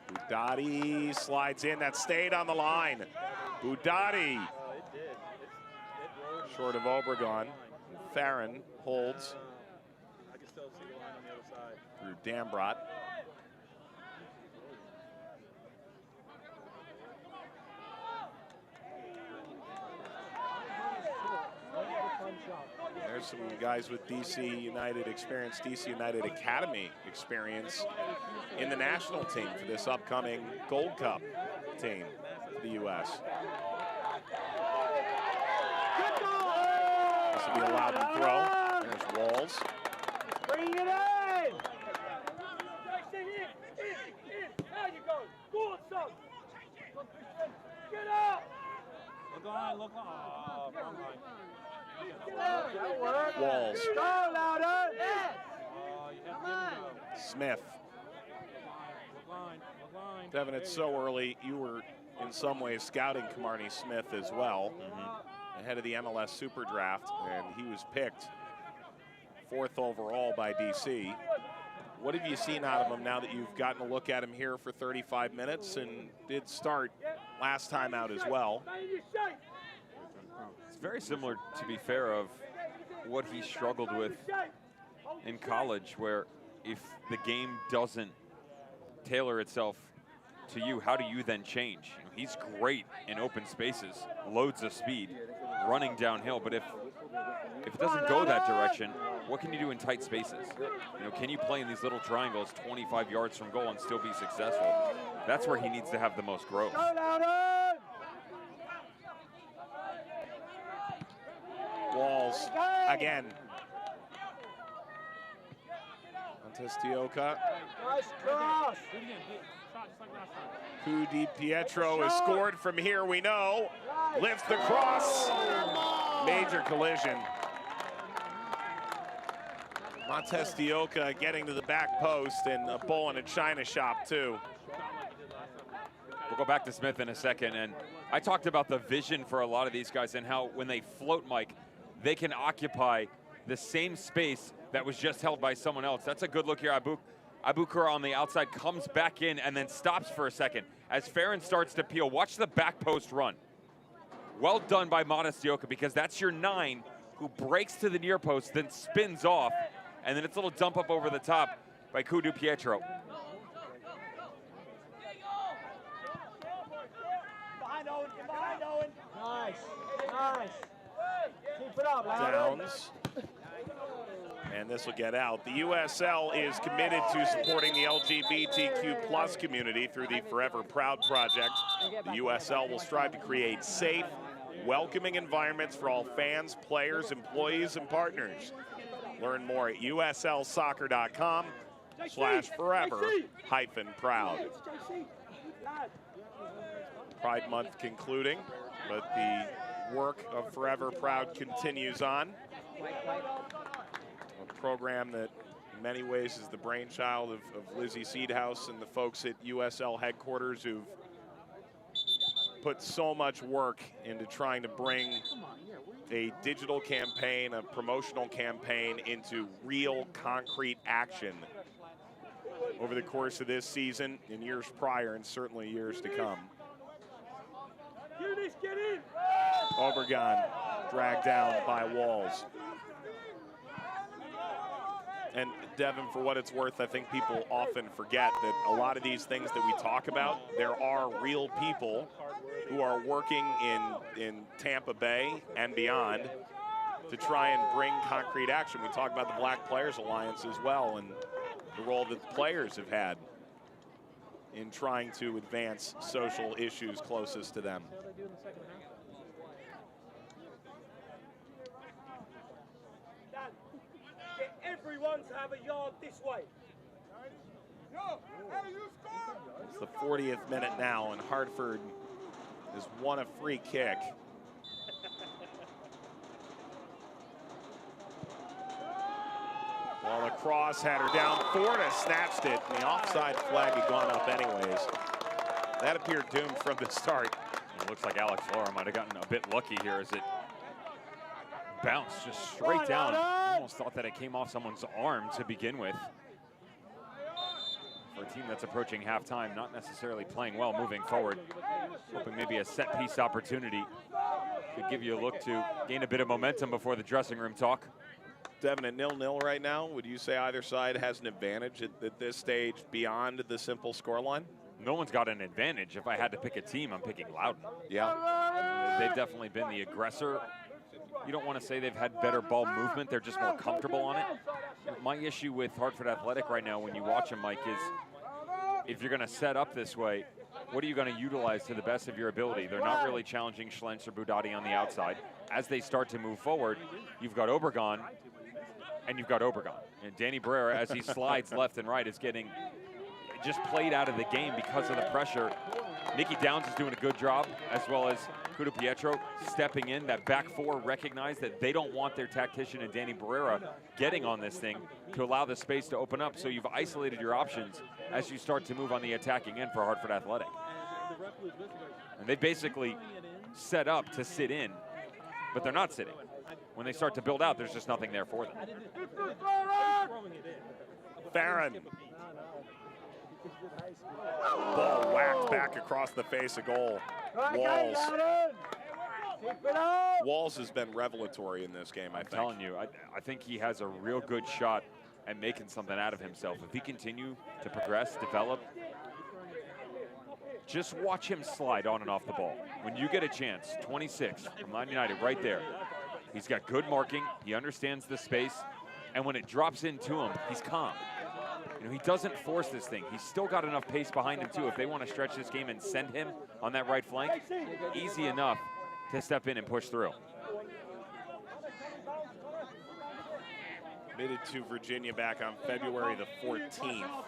Budati slides in. That stayed on the line. Budati. Short of Obregon. Farron holds. Through Dambrot. There's some guys with DC United experience, DC United Academy experience in the national team for this upcoming Gold Cup team for the U.S. This will be a Loudoun throw. There's Walls. Bring it in! There you go. Go on, son. Get up! Look on, look on. Oh, wrong line. Walls. Go, Loudoun! Oh, you have to Smith. look line, look line. Devin, it's so early. You were in some ways scouting Camarnie Smith as well, ahead of the MLS Super Draft, and he was picked 4th overall by DC. What have you seen out of him now that you've gotten a look at him here for 35 minutes and did start last time out as well? It's very similar, to be fair, of what he struggled with in college, where if the game doesn't tailor itself to you, how do you then change? You know, he's great in open spaces, loads of speed, running downhill, but if it doesn't go that direction, what can you do in tight spaces? You know, can you play in these little triangles 25 yards from goal and still be successful? That's where he needs to have the most growth. Walls again. Montestioca. Nice cross. Who Di Pietro is scored from here, we know. Lifts the cross. Major collision. Montestioca getting to the back post, and a bull in a china shop too. We'll go back to Smith in a second, and I talked about the vision for a lot of these guys and how when they float, Mike, they can occupy the same space that was just held by someone else. That's a good look here. Abukar on the outside comes back in and then stops for a second. As Farron starts to peel, watch the back post run. Well done by Montestioca, because that's your 9 who breaks to the near post, then spins off, and then it's a little dump up over the top by Kudu Pietro. Behind Owen, get behind Owen. Nice, nice. Keep it up, Loudoun. Downs. And this will get out. The USL is committed to supporting the LGBTQ plus community through the Forever Proud project. The USL will strive to create safe, welcoming environments for all fans, players, employees, and partners. Learn more at uslsoccer.com/forever-proud. Pride Month concluding, but the work of Forever Proud continues on. A program that in many ways is the brainchild of Lizzie Seedhouse and the folks at USL headquarters who've put so much work into trying to bring a digital campaign, a promotional campaign into real concrete action over the course of this season, in years prior, and certainly years to come. Obregon dragged down by Walls. And Devin, for what it's worth, I think people often forget that a lot of these things that we talk about, there are real people who are working in Tampa Bay and beyond to try and bring concrete action. We talk about the Black Players Alliance as well, and the role that the players have had in trying to advance social issues closest to them. Get everyone to have a yard this way. It's the 40th minute now, and Hartford has won a free kick. Well, the cross header down. Florida snatched it, and the offside flag had gone up anyways. That appeared doomed from the start. It looks like Alex Laura might have gotten a bit lucky here as it bounced just straight down. Almost thought that it came off someone's arm to begin with. For a team that's approaching halftime, not necessarily playing well moving forward. Hoping maybe a set piece opportunity could give you a look to gain a bit of momentum before the dressing room talk. Devin, at 0-0 right now, would you say either side has an advantage at this stage beyond the simple scoreline? No one's got an advantage. If I had to pick a team, I'm picking Loudoun. Yeah. They've definitely been the aggressor. You don't want to say they've had better ball movement. They're just more comfortable on it. My issue with Hartford Athletic right now when you watch them, Mike, is if you're going to set up this way, what are you going to utilize to the best of your ability? They're not really challenging Schlenz or Boudadi on the outside. As they start to move forward, you've got Obregon and you've got Obregon. And Danny Barrera, as he slides left and right, is getting just played out of the game because of the pressure. Nicky Downs is doing a good job, as well as Kudo Pietro stepping in. That back four recognize that they don't want their tactician and Danny Barrera getting on this thing to allow the space to open up. So you've isolated your options as you start to move on the attacking end for Hartford Athletic. And they basically set up to sit in, but they're not sitting. When they start to build out, there's just nothing there for them. Farron. Ball whacked back across the face of goal. Walls has been revelatory in this game, I think. I'm telling you, I think he has a real good shot at making something out of himself. If he continue to progress, develop, just watch him slide on and off the ball. When you get a chance, 26 from Loudoun United right there. He's got good marking, he understands the space, and when it drops into him, he's calm. You know, he doesn't force this thing. He's still got enough pace behind him too. If they want to stretch this game and send him on that right flank, easy enough to step in and push through. Committed to Virginia back on February the 14th.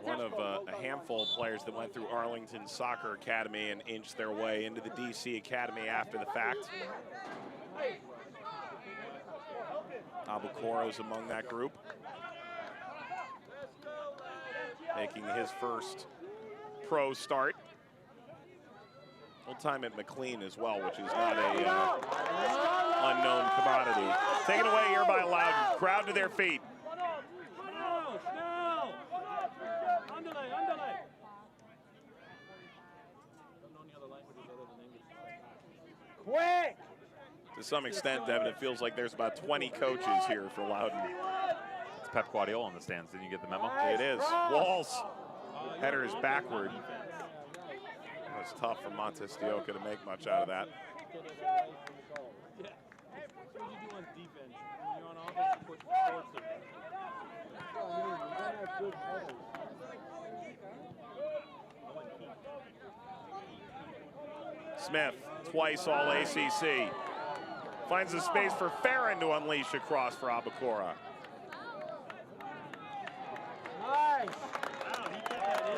One of a handful of players that went through Arlington Soccer Academy and inched their way into the DC Academy after the fact. Abukoro's among that group, making his first pro start. Full time at McLean as well, which is not a unknown commodity. Taken away here by Loudoun. Crowd to their feet. Quick! To some extent, Devin, it feels like there's about 20 coaches here for Loudoun. It's Pep Guardiola on the stands. Didn't you get the memo? It is. Walls. Header is backward. It's tough for Montes de Oca to make much out of that. Smith, twice all ACC. Finds a space for Farron to unleash a cross for Abukora. Nice!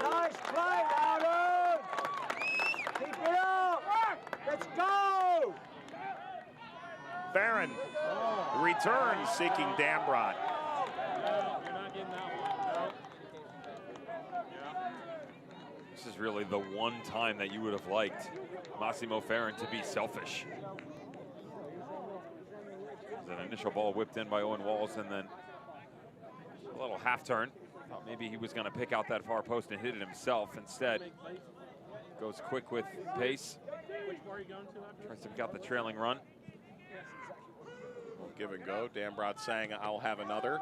Nice play, Loudoun! Keep it up! Let's go! Farron returns, seeking Dambrot. This is really the one time that you would have liked Massimo Farron to be selfish. An initial ball whipped in by Owen Walls, and then a little half turn. Thought maybe he was going to pick out that far post and hit it himself. Instead, goes quick with pace. Tries to get the trailing run. give and go. Dambrot saying, I'll have another.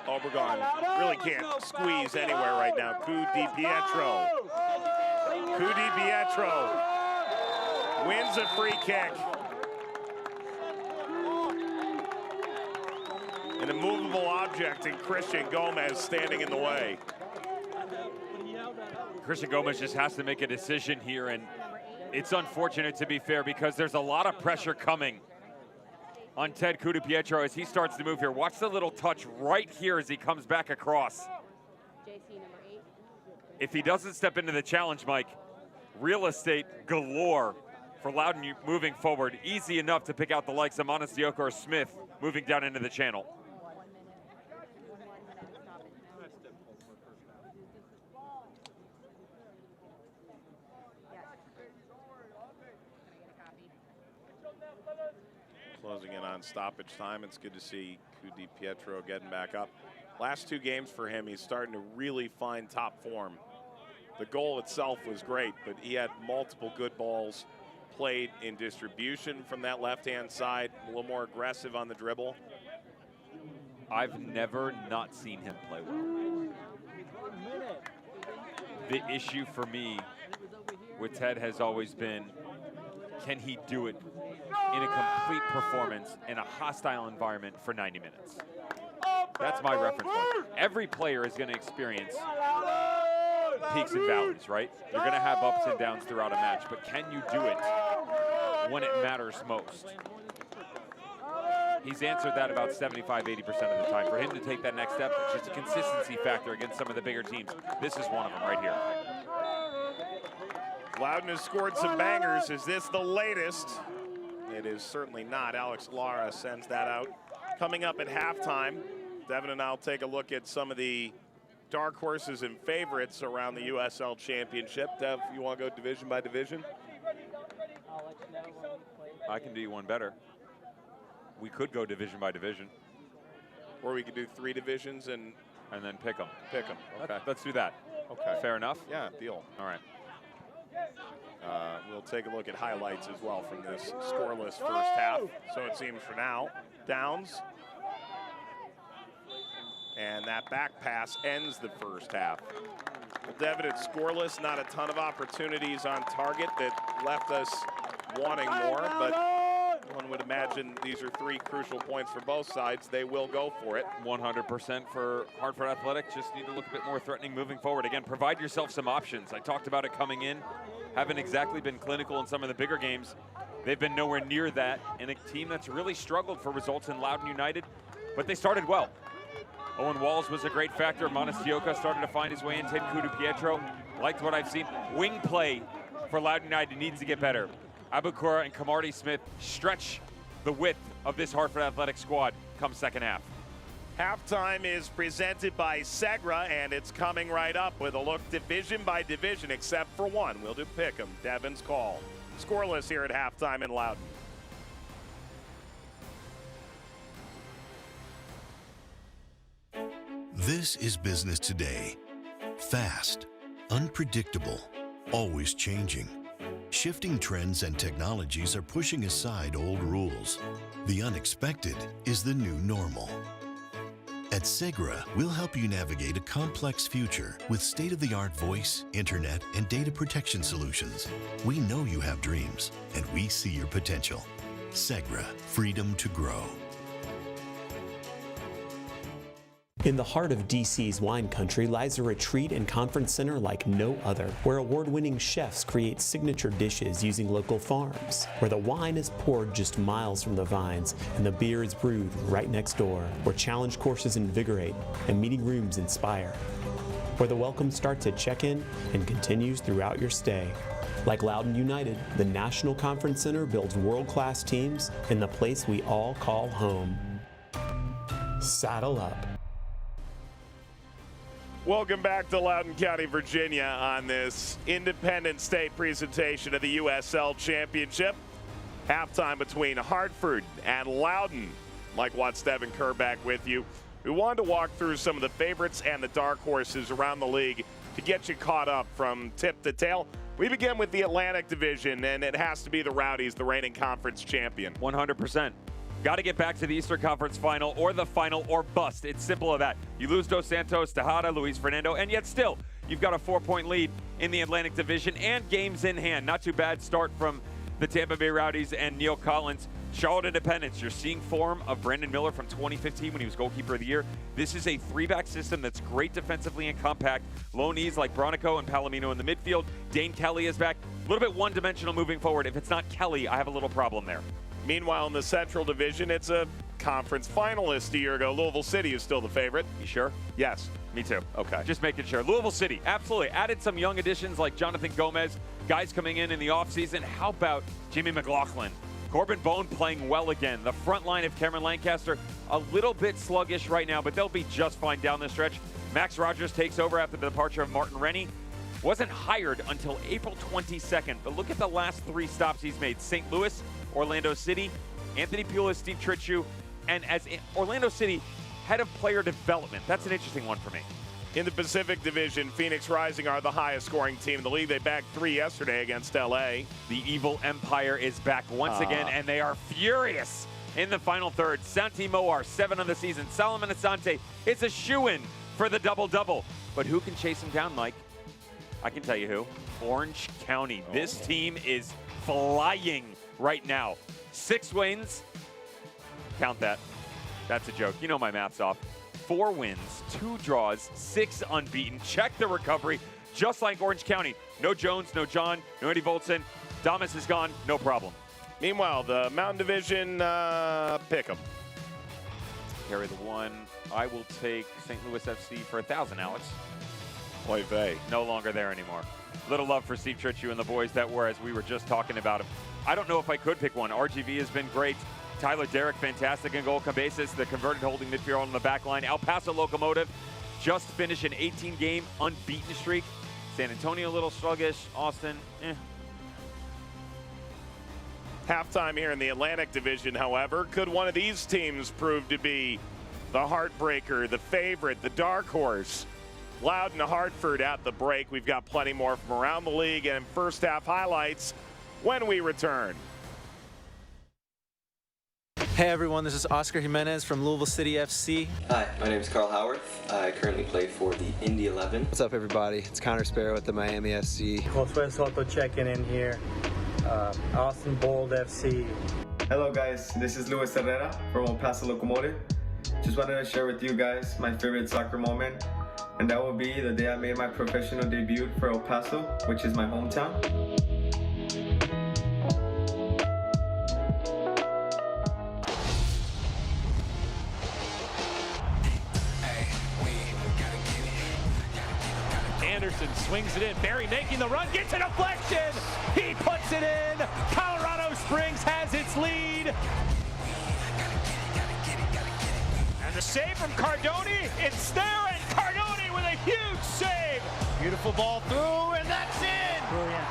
Obregon really can't squeeze anywhere right now. Coup Di Pietro. Coup Di Pietro wins a free kick. An immovable object in Christian Gomez standing in the way. Christian Gomez just has to make a decision here, and it's unfortunate, to be fair, because there's a lot of pressure coming on Ted Coup Di Pietro as he starts to move here. Watch the little touch right here as he comes back across. If he doesn't step into the challenge, Mike, real estate galore for Loudoun moving forward. Easy enough to pick out the likes of Montesioko or Smith moving down into the channel. Closing in on stoppage time. It's good to see Coup Di Pietro getting back up. Last 2 games for him, he's starting to really find top form. The goal itself was great, but he had multiple good balls played in distribution from that left-hand side, a little more aggressive on the dribble. I've never not seen him play well. The issue for me with Ted has always been, can he do it in a complete performance in a hostile environment for 90 minutes? That's my reference point. Every player is going to experience peaks and valleys, right? You're going to have ups and downs throughout a match, but can you do it when it matters most? He's answered that about 75, 80% of the time. For him to take that next step, it's just a consistency factor against some of the bigger teams. This is one of them right here. Loudoun has scored some bangers. Is this the latest? It is certainly not. Alex Lara sends that out. Coming up at halftime, Devin and I'll take a look at some of the dark horses and favorites around the USL Championship. Dev, you want to go division by division? I can do you one better. We could go division by division. Or we could do 3 divisions and then pick them. Pick them, okay. Let's do that. Okay. Fair enough? Yeah, deal. All right. We'll take a look at highlights as well from this scoreless first half. So it seems for now, Downs. And that back pass ends the first half. Well, Devin, it's scoreless, not a ton of opportunities on target that left us wanting more, but one would imagine these are 3 crucial points for both sides. They will go for it. 100% for Hartford Athletic. Just need to look a bit more threatening moving forward. Again, provide yourself some options. I talked about it coming in. Haven't exactly been clinical in some of the bigger games. They've been nowhere near that. And a team that's really struggled for results in Loudoun United, but they started well. Owen Walls was a great factor. Montesioko started to find his way in. Ted Coup Di Pietro, liked what I've seen. Wing play for Loudoun United needs to get better. Abukura and Kamardi Smith stretch the width of this Hartford Athletic squad come second half. Halftime is presented by Segra, and it's coming right up with a look division by division, except for one. We'll do pick 'em. Devin's call. Scoreless here at halftime in Loudoun. This is business today. Fast, unpredictable, always changing. Shifting trends and technologies are pushing aside old rules. The unexpected is the new normal. At Segra, we'll help you navigate a complex future with state-of-the-art voice, internet, and data protection solutions. We know you have dreams, and we see your potential. Segra, freedom to grow. In the heart of DC's wine country lies a retreat and conference center like no other, where award-winning chefs create signature dishes using local farms, where the wine is poured just miles from the vines and the beer is brewed right next door, where challenge courses invigorate and meeting rooms inspire, where the welcome starts at check-in and continues throughout your stay. Like Loudoun United, the National Conference Center builds world-class teams in the place we all call home. Saddle up. Welcome back to Loudoun County, Virginia on this Independence Day presentation of the USL Championship. Halftime between Hartford and Loudoun. Mike Watts, Devin Kerr back with you. we wanted to walk through some of the favorites and the dark horses around the league to get you caught up from tip to tail. We begin with the Atlantic Division, and it has to be the Rowdies, the reigning conference champion. 100%. Got to get back to the Eastern Conference Final or the final or bust. It's simple as that. You lose Dos Santos, Tejada, Luis Fernando, and yet still you've got a 4-point lead in the Atlantic Division and games in hand. Not too bad start from the Tampa Bay Rowdies and Neil Collins. Charlotte Independence, you're seeing form of Brandon Miller from 2015 when he was goalkeeper of the year. This is a 3-back system that's great defensively and compact. Low knees like Bronico and Palomino in the midfield. Dane Kelly is back. A little bit one-dimensional moving forward. If it's not Kelly, I have a little problem there. Meanwhile, in the Central Division, it's a conference finalist a year ago. Louisville City is still the favorite. You sure? Yes. Me too. Okay. Just making sure. Louisville City, absolutely. Added some young additions like Jonathan Gomez, guys coming in the offseason. How about Jimmy McLaughlin? Corbin Bone playing well again. The front line of Cameron Lancaster, a little bit sluggish right now, but they'll be just fine down the stretch. Max Rogers takes over after the departure of Martin Rennie. Wasn't hired until April 22nd, but look at the last 3 stops he's made. St. Louis, Orlando City, Anthony Pulis, Steve Tritchu, and as Orlando City, head of player development. That's an interesting one for me. In the Pacific Division, Phoenix Rising are the highest scoring team in the league. They bagged 3 yesterday against LA. The Evil Empire is back once again, and they are furious in the final third. Santi Moar, 7 on the season. Solomon Asante is a shoo-in for the double-double. But who can chase him down, Mike? I can tell you who. Orange County. This team is flying right now. 6 wins. Count that. That's a joke. You know my math's off. 4 wins, 2 draws, 6 unbeaten. Check the recovery, just like Orange County. No Jones, no John, no Eddie Voltson. Damas is gone, no problem. Meanwhile, the Mountain Division, pick 'em. Carry the 1. I will take St. Louis FC for 1,000, Alex. Oy vey. No longer there anymore. Little love for Steve Tritchu and the boys that were, as we were just talking about him. I don't know if I could pick one. RGV has been great. Tyler Derrick, fantastic in goal. Cabezas, the converted holding midfielder on the back line. El Paso Locomotive just finished an 18-game unbeaten streak. San Antonio a little sluggish. Austin, Halftime here in the Atlantic Division, however, could one of these teams prove to be the heartbreaker, the favorite, the dark horse? Loudoun Hartford at the break. We've got plenty more from around the league and first half highlights when we return. Hey everyone, this is Oscar Jimenez from Louisville City FC. Hi, my name is Carl Howarth. I currently play for the Indy 11. What's up everybody? It's Connor Sparrow with the Miami FC. Josué Soto checking in here. Austin Bold FC. Hello guys, this is Luis Herrera from El Paso Locomotive. Just wanted to share with you guys my favorite soccer moment, and that will be the day I made my professional debut for El Paso, which is my hometown. Anderson swings it in. Barry making the run, gets a deflection. He puts it in. Colorado Springs has its lead. And the save from Cardoni. It's there, and Cardoni with a huge save. Beautiful ball through, and that's in. Brilliant.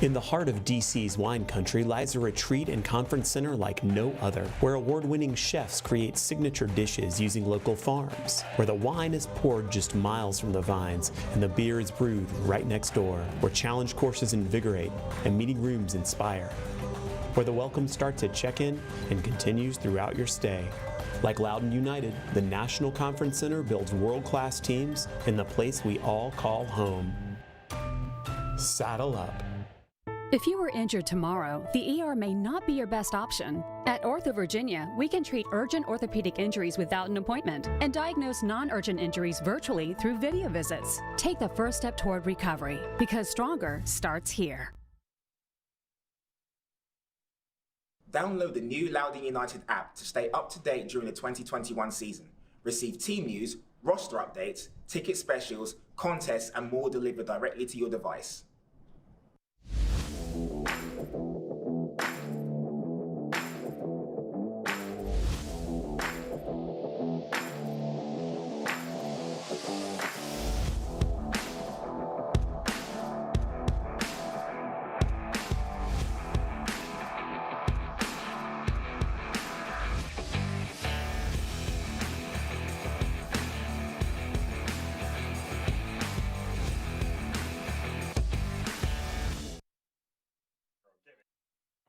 In the heart of DC's wine country lies a retreat and conference center like no other, where award-winning chefs create signature dishes using local farms, where the wine is poured just miles from the vines and the beer is brewed right next door, where challenge courses invigorate and meeting rooms inspire, where the welcome starts at check-in and continues throughout your stay. Like Loudoun United, the National Conference Center builds world-class teams in the place we all call home. Saddle up. If you were injured tomorrow, the ER may not be your best option. At Ortho Virginia, we can treat urgent orthopedic injuries without an appointment and diagnose non-urgent injuries virtually through video visits. Take the first step toward recovery, because stronger starts here. Download the new Loudoun United app to stay up to date during the 2021 season. Receive team news, roster updates, ticket specials, contests, and more delivered directly to your device.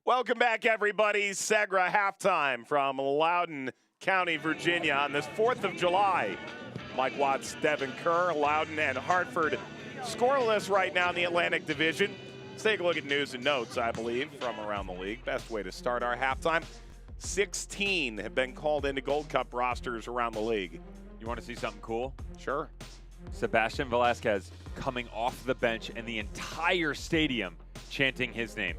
Welcome back, everybody. Segra halftime from Loudoun County, Virginia on this 4th of July. Mike Watts, Devin Kerr, Loudoun and Hartford scoreless right now in the Atlantic Division. Let's take a look at news and notes, I believe, from around the league. Best way to start our halftime. 16 have been called into Gold Cup rosters around the league. You want to see something cool? Sure. Sebastian Velasquez coming off the bench and the entire stadium chanting his name.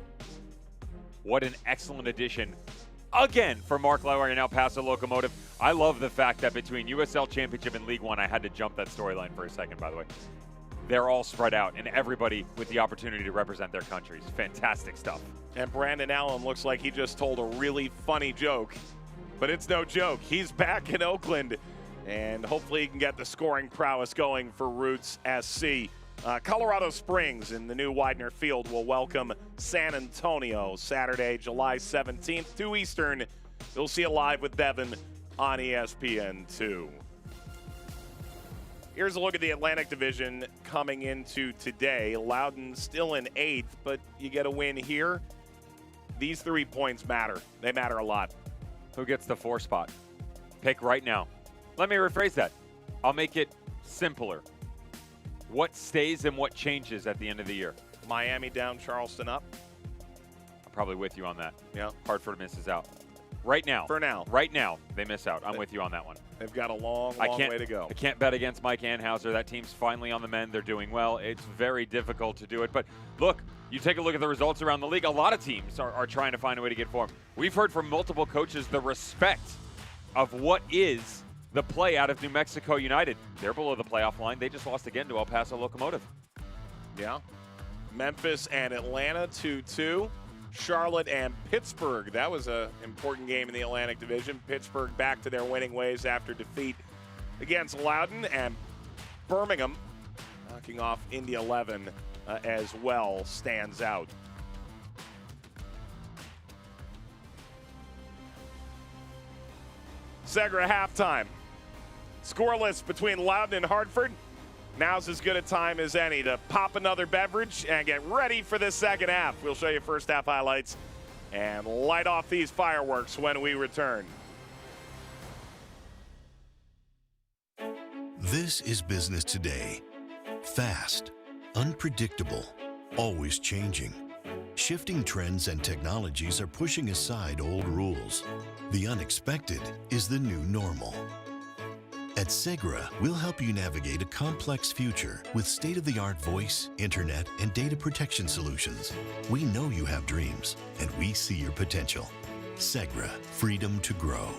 What an excellent addition, again, for Mark Lowry and El Paso Locomotive. I love the fact that between USL Championship and League One, I had to jump that storyline for a second, by the way. They're all spread out, and everybody with the opportunity to represent their countries. Fantastic stuff. And Brandon Allen looks like he just told a really funny joke, but it's no joke. He's back in Oakland, and hopefully he can get the scoring prowess going for Roots SC. Colorado Springs in the new Widener Field will welcome San Antonio Saturday, July 17th, 2 Eastern. You'll see it live with Devin on ESPN2. Here's a look at the Atlantic Division coming into today. Loudoun still in 8th, but you get a win here. These 3 points matter. They matter a lot. Who gets the 4 spot? Pick right now. Let me rephrase that. I'll make it simpler. What stays and what changes at the end of the year? Miami down, Charleston up. I'm probably with you on that. Yeah. Hartford misses out. Right now. For now. Right now, they miss out. I'm with you on that one. They've got a long way to go. I can't bet against Mike Anhauser. That team's finally on the mend. They're doing well. It's very difficult to do it. But look, you take a look at the results around the league. A lot of teams are trying to find a way to get form. We've heard from multiple coaches the respect of what is the play out of New Mexico United. They're below the playoff line. They just lost again to El Paso Locomotive. Yeah. Memphis and Atlanta 2-2. Charlotte and Pittsburgh. That was an important game in the Atlantic Division. Pittsburgh back to their winning ways after defeat against Loudoun, and Birmingham knocking off Indy 11 as well stands out. Segra halftime. Scoreless between Loudoun and Hartford. Now's as good a time as any to pop another beverage and get ready for the second half. We'll show you first half highlights and light off these fireworks when we return. This is business today. Fast, unpredictable, always changing. Shifting trends and technologies are pushing aside old rules. The unexpected is the new normal. At Segra, we'll help you navigate a complex future with state-of-the-art voice, internet, and data protection solutions. We know you have dreams, and we see your potential. Segra, freedom to grow.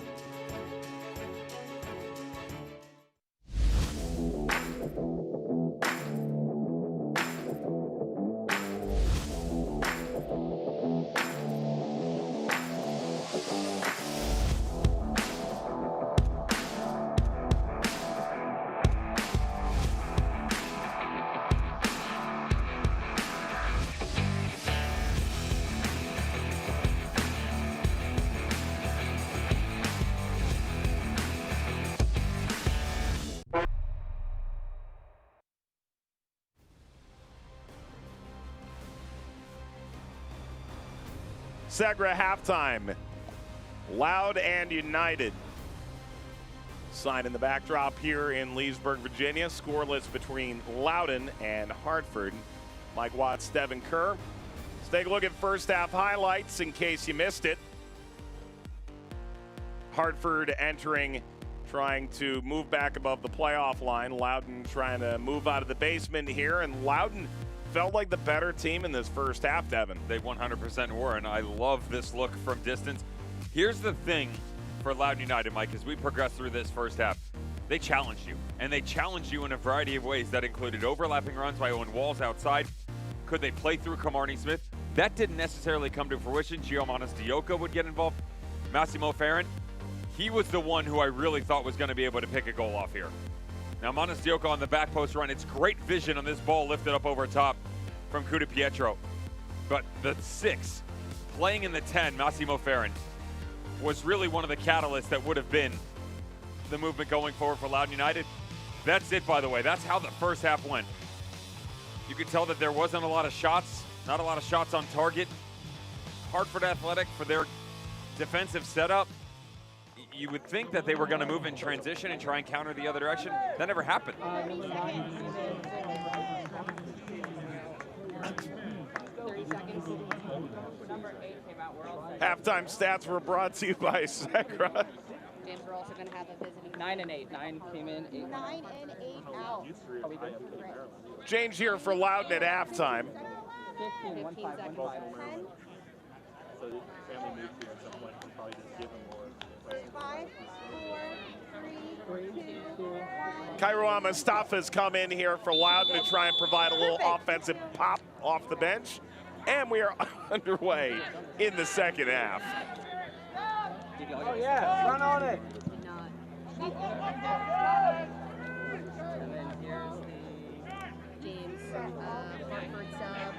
Segra halftime. Loud and United. Sign in the backdrop here in Leesburg, Virginia. Scoreless between Loudoun and Hartford. Mike Watts, Devin Kerr. Let's take a look at first half highlights in case you missed it. Hartford entering, trying to move back above the playoff line. Loudoun trying to move out of the basement here, and Loudoun felt like the better team in this first half, Devin. They 100% were, and I love this look from distance. Here's the thing for Loudoun United, Mike, as we progress through this first half. They challenged you, and they challenged you in a variety of ways that included overlapping runs by Owen Walls outside. Could they play through Camarnie Smith? That didn't necessarily come to fruition. Gio Monastioca would get involved. Massimo Farron, he was the one who I really thought was going to be able to pick a goal off here. Now, Monastioca on the back post run. It's great vision on this ball lifted up over top from Cuda Pietro. But the 6, playing in the 10, Massimo Farron, was really one of the catalysts that would have been the movement going forward for Loudoun United. That's it, by the way. That's how the first half went. You could tell that there wasn't a lot of shots, not a lot of shots on target. Hartford Athletic, for their defensive setup, you would think that they were going to move in transition and try and counter the other direction. That never happened. Halftime stats were brought to you by Segra. And we're also going to have a visiting. 9 and 8. 9 came in. 8. 9 and 8 out. Change here for Loudoun at halftime. 15 seconds. So the family moved here at some point and probably just give them more. 5, 4, 3, 2, 1. Cairo Mustafa's come in here for Loudoun to try and provide a little offensive pop off the bench. And we are underway in the second half. Oh yeah, run on it. And then here's the game's Hartford sub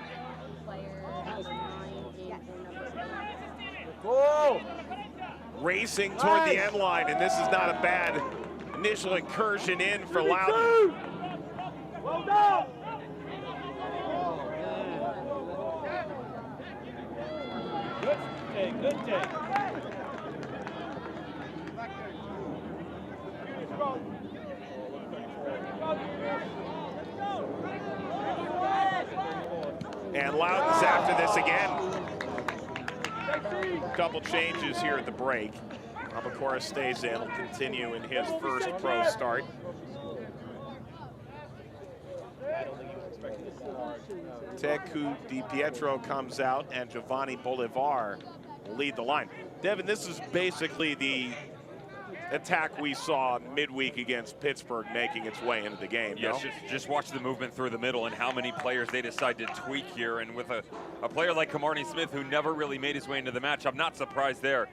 player number 9 in number 8. Go! Racing toward the end line, and this is not a bad initial incursion in for Loudoun. Well done! Good day. And Loudoun's after this again. Couple changes here at the break. Abacora stays in, will continue in his first pro start. Teku Di Pietro comes out, and Giovanni Bolivar will lead the line. Devin, this is basically the attack we saw midweek against Pittsburgh making its way into the game. Yes, just watch the movement through the middle and how many players they decide to tweak here. And with a player like Kamarni Smith, who never really made his way into the match, I'm not surprised there. A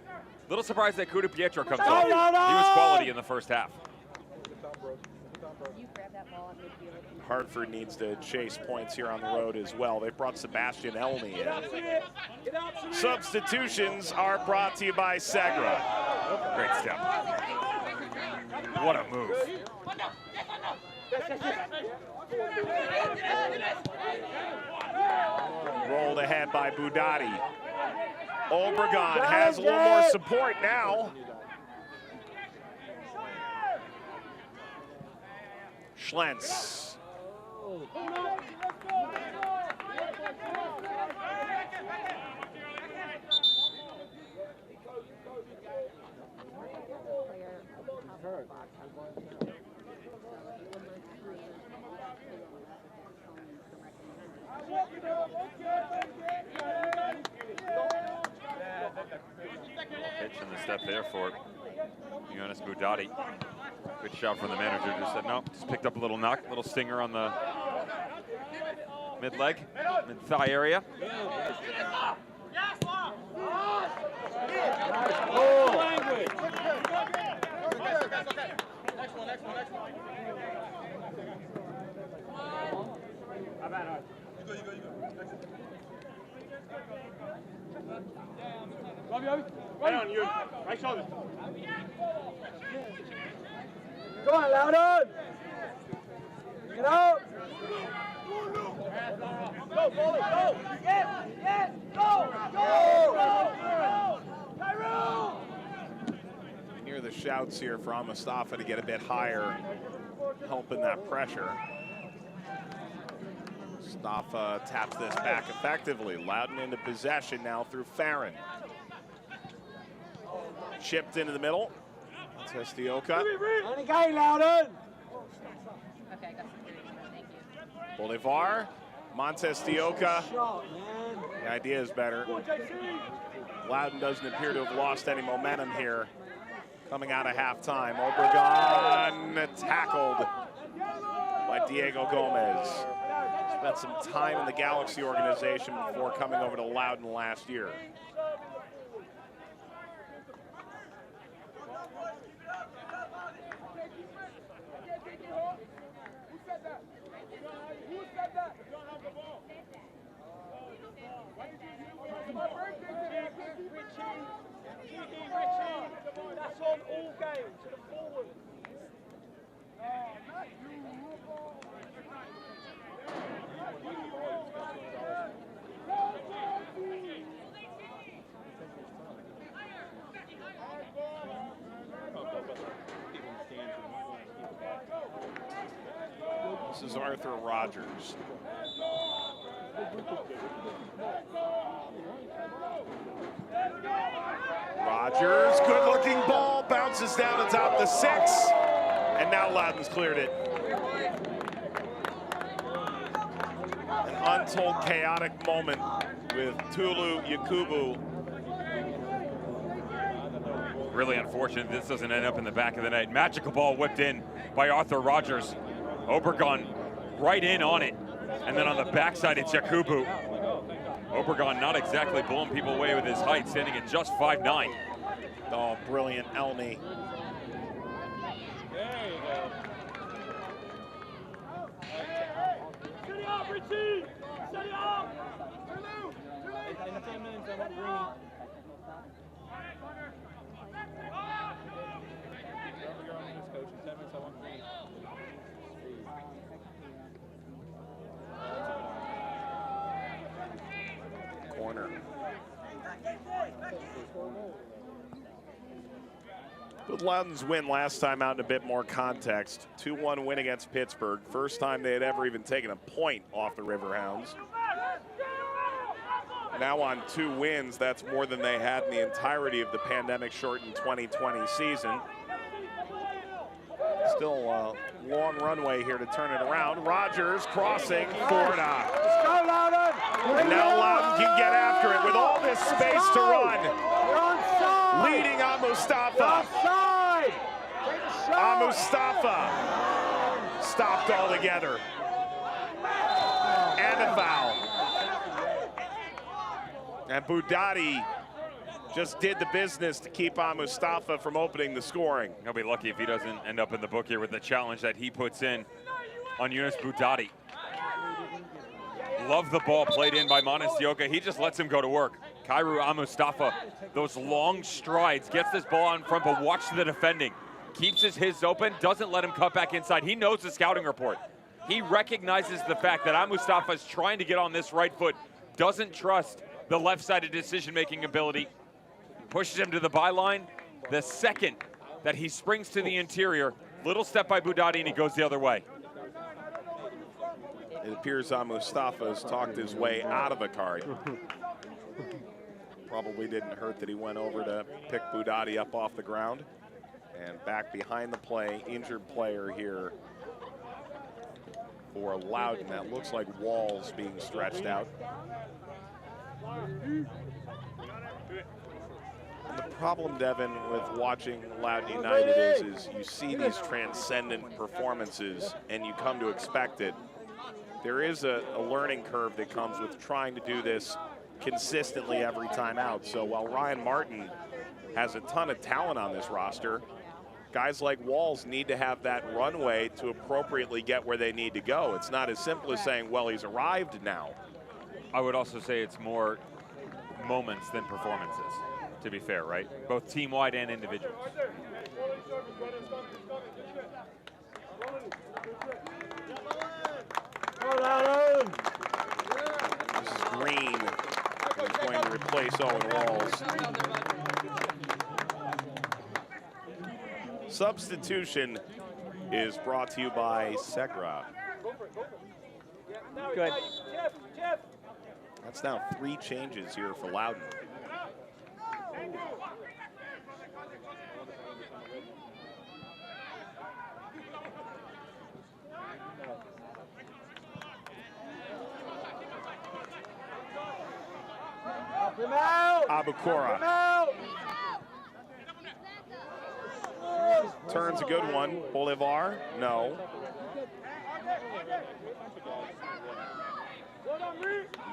little surprised that Kuda Pietro comes on. He was quality in the first half. You grab that ball at midfield. Hartford needs to chase points here on the road as well. They've brought Sebastian Elney in. Substitutions are brought to you by Segra. Great step. What a move. Rolled ahead by Budati. Obregon has a little more support now. Schlentz. Pitch in the step there for Jonas Budati. Good shot from the manager. Just said no. Just picked up a little knock, little stinger on the mid-leg, mid-thigh area. Right on you. Right shoulder. Go on, Loudoun! Get out! Go, Bolly, go! Yes, yes, go! Go! Cairo! You hear the shouts here for Mustafa to get a bit higher, helping that pressure. Mustafa taps this back effectively. Loudoun into possession now through Farron. Chipped into the middle. Testioka. On the game, Loudoun! Okay, I got some thank you. Bolivar. Montestioka. The idea is better. Loudoun doesn't appear to have lost any momentum here coming out of halftime. Obregon tackled by Diego Gomez. Spent some time in the Galaxy organization before coming over to Loudoun last year. That's on all games to the forward. This is Arthur Rogers. Rogers, good-looking ball, bounces down atop the 6, and now Loudoun's cleared it. An untold chaotic moment with Tulu Yakubu. Really unfortunate this doesn't end up in the back of the net. Magical ball whipped in by Arthur Rogers. Obregon right in on it. And then on the backside, it's Yakubu. Obregon not exactly blowing people away with his height, standing at just 5'9". Oh, brilliant Elney. There you go. Set it up, Richie! Set it up! In 10 minutes, I want green. Coach, in 10 minutes, I want green. Corner. With Loudoun's win last time out in a bit more context, 2-1 win against Pittsburgh. First time they had ever even taken a point off the Riverhounds. Now on 2 wins, that's more than they had in the entirety of the pandemic-shortened 2020 season. Still a long runway here to turn it around. Rogers crossing, Forda. Let's go, Loudoun! And now Loudoun can get after it with all this space to run. Leading on Mustafa. Mustafa stopped altogether. And a foul. And Boudadi just did the business to keep Mustafa from opening the scoring. He'll be lucky if he doesn't end up in the book here with the challenge that he puts in on Yunus Boudadi. Love the ball played in by Monestioka. He just lets him go to work. Kairu Mustafa, those long strides, gets this ball out in front, but watch the defending. Keeps his open, doesn't let him cut back inside. He knows the scouting report. He recognizes the fact that Mustafa is trying to get on this right foot, doesn't trust the left-sided decision-making ability, pushes him to the byline. The second that he springs to the interior, little step by Boudadi, and he goes the other way. It appears Mustafa has talked his way out of a card. Probably didn't hurt that he went over to pick Boudadi up off the ground. And back behind the play, injured player here for Loudoun. That looks like Walls being stretched out. And the problem, Devin, with watching Loudoun United is you see these transcendent performances and you come to expect it. There is a learning curve that comes with trying to do this consistently every time out. So while Ryan Martin has a ton of talent on this roster, guys like Walls need to have that runway to appropriately get where they need to go. It's not as simple as saying, well, he's arrived now. I would also say it's more moments than performances, to be fair, right? Both team-wide and individual. This is Green, who's going to replace Owen Walls. Substitution is brought to you by Segra. Good. That's now 3 changes here for Loudoun. Abukora turns a good one. Bolivar, no.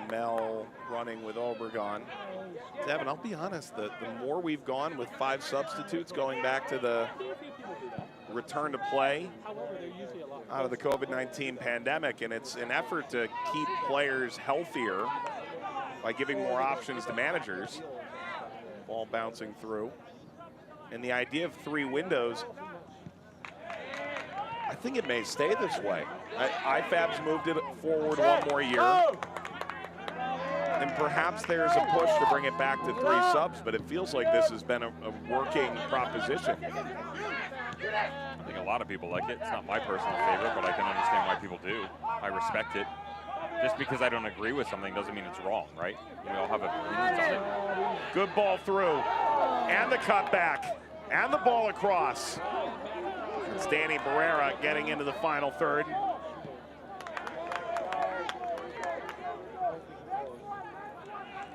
Mel running with Obregon. Devin, I'll be honest, the more we've gone with 5 substitutes going back to the return to play out of the COVID-19 pandemic, and it's an effort to keep players healthier by giving more options to managers. Ball bouncing through. And the idea of 3 windows, I think it may stay this way. IFAB's moved it forward 1 more year. And perhaps there's a push to bring it back to 3 subs, but it feels like this has been a working proposition. I think a lot of people like it. It's not my personal favorite, but I can understand why people do. I respect it. Just because I don't agree with something doesn't mean it's wrong, right? We all have opinions on it. Good ball through, and the cutback, and the ball across. It's Danny Barrera getting into the final third.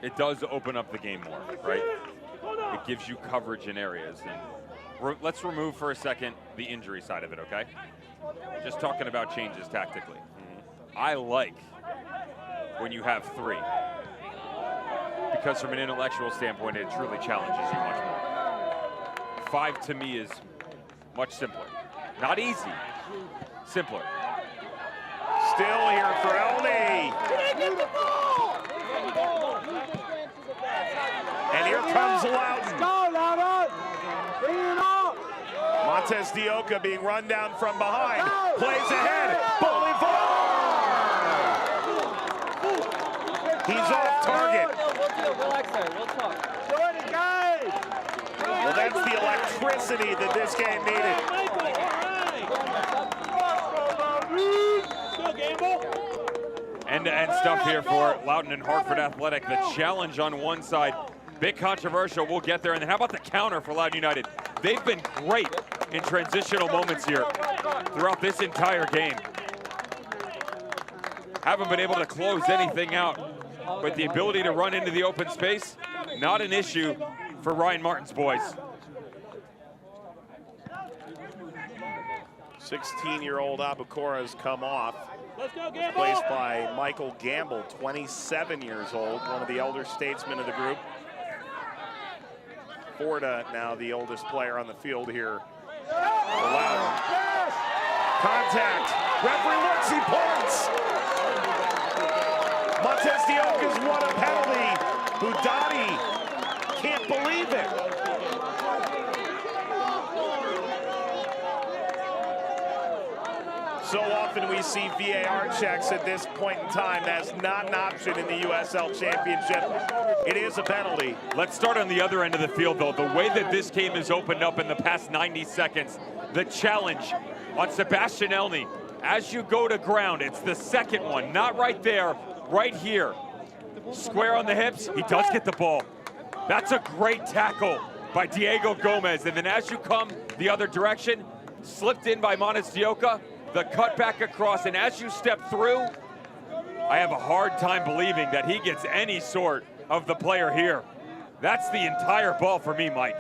It does open up the game more, right? It gives you coverage in areas. And let's remove for a second the injury side of it, okay? Just talking about changes tactically. I like when you have 3. Because from an intellectual standpoint, it truly challenges you much more. 5 to me is much simpler. Not easy, simpler. Still here for Elney. And here comes Loudoun. Go, Loudoun! Bring it up! Montez Dioka being run down from behind. Plays ahead. Bolivar! He's off target. Relax there. We'll talk. Go in the game! Well, that's the electricity that this game needed. End-to-end stuff here for Loudoun and Hartford Athletic. The challenge on one side, bit controversial. We'll get there. And then how about the counter for Loudoun United? They've been great in transitional moments here throughout this entire game. Haven't been able to close anything out, but the ability to run into the open space, not an issue for Ryan Martin's boys. 16-year-old Abukora has come off. Replaced by Michael Gamble, 27 years old, one of the elder statesmen of the group. Forda now the oldest player on the field here. Contact. Referee looks, he points. Montez Dioka's won a penalty. Budani can't believe it. So often we see VAR checks at this point in time. That's not an option in the USL Championship. It is a penalty. Let's start on the other end of the field, though. The way that this game has opened up in the past 90 seconds, the challenge on Sebastian Elney. As you go to ground, it's the second one, not right there, right here. Square on the hips, he does get the ball. That's a great tackle by Diego Gomez. And then as you come the other direction, slipped in by Montez Dioka, the cut back across, and as you step through, I have a hard time believing that he gets any sort of the player here. That's the entire ball for me, Mike.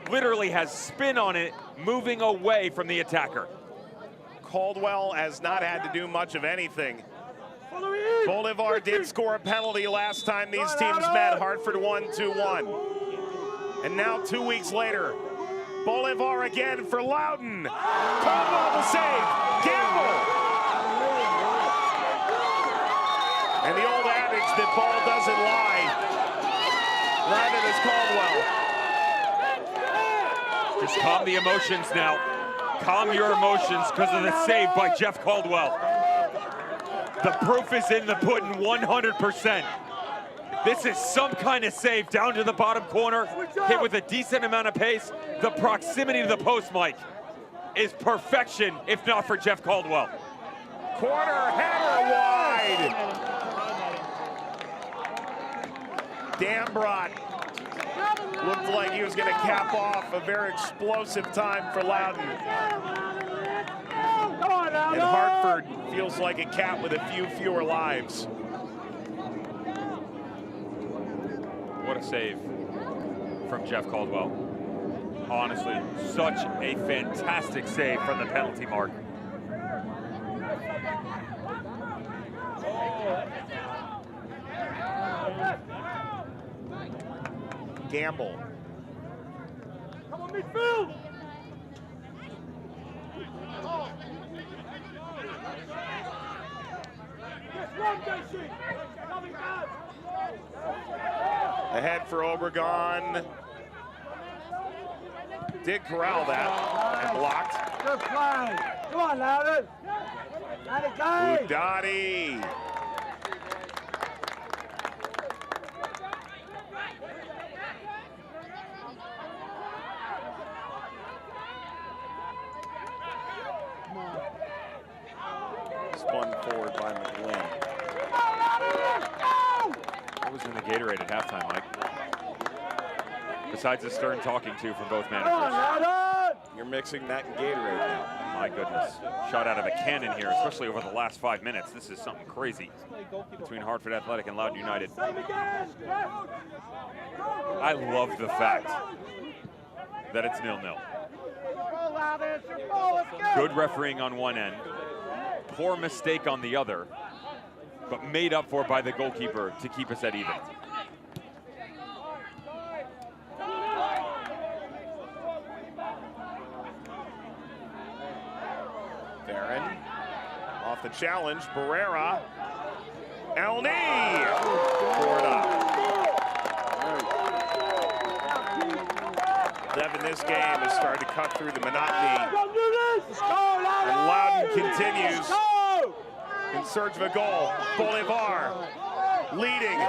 Literally has spin on it, moving away from the attacker. Caldwell has not had to do much of anything. Bolivar did score a penalty last time these teams met. Hartford won 2-1. And now 2 weeks later, Bolivar again for Loudoun. Caldwell the save. Gamble. And the old adage that ball doesn't lie. Neither does Caldwell. Just calm the emotions now. Calm your emotions because of the save by Jeff Caldwell. The proof is in the pudding 100%. This is some kind of save down to the bottom corner, hit with a decent amount of pace. The proximity to the post, Mike, is perfection, if not for Jeff Caldwell. Corner header wide. Dambrot looked like he was going to cap off a very explosive time for Loudoun. And Hartford feels like a cat with a few fewer lives. What a save from Jeff Caldwell. Honestly, such a fantastic save from the penalty mark. Gamble. Come on, midfield! Ahead for Obregon. Did corral that and blocked. Good play. Come on, Loudoun. Let it go. Udati. Spun forward by McGlynn. What was in the Gatorade at halftime, Mike? Besides the stern talking to from both managers. You're mixing that and Gatorade now. My goodness. Shot out of a cannon here, especially over the last 5 minutes. This is something crazy between Hartford Athletic and Loudoun United. I love the fact that it's 0-0. Good refereeing on one end, poor mistake on the other, but made up for by the goalkeeper to keep us at even. Barron off the challenge. Barrera. El knee. 4-0. Devin, this game has started to cut through the monotony. And Loudoun continues in search of a goal. Bolivar leading.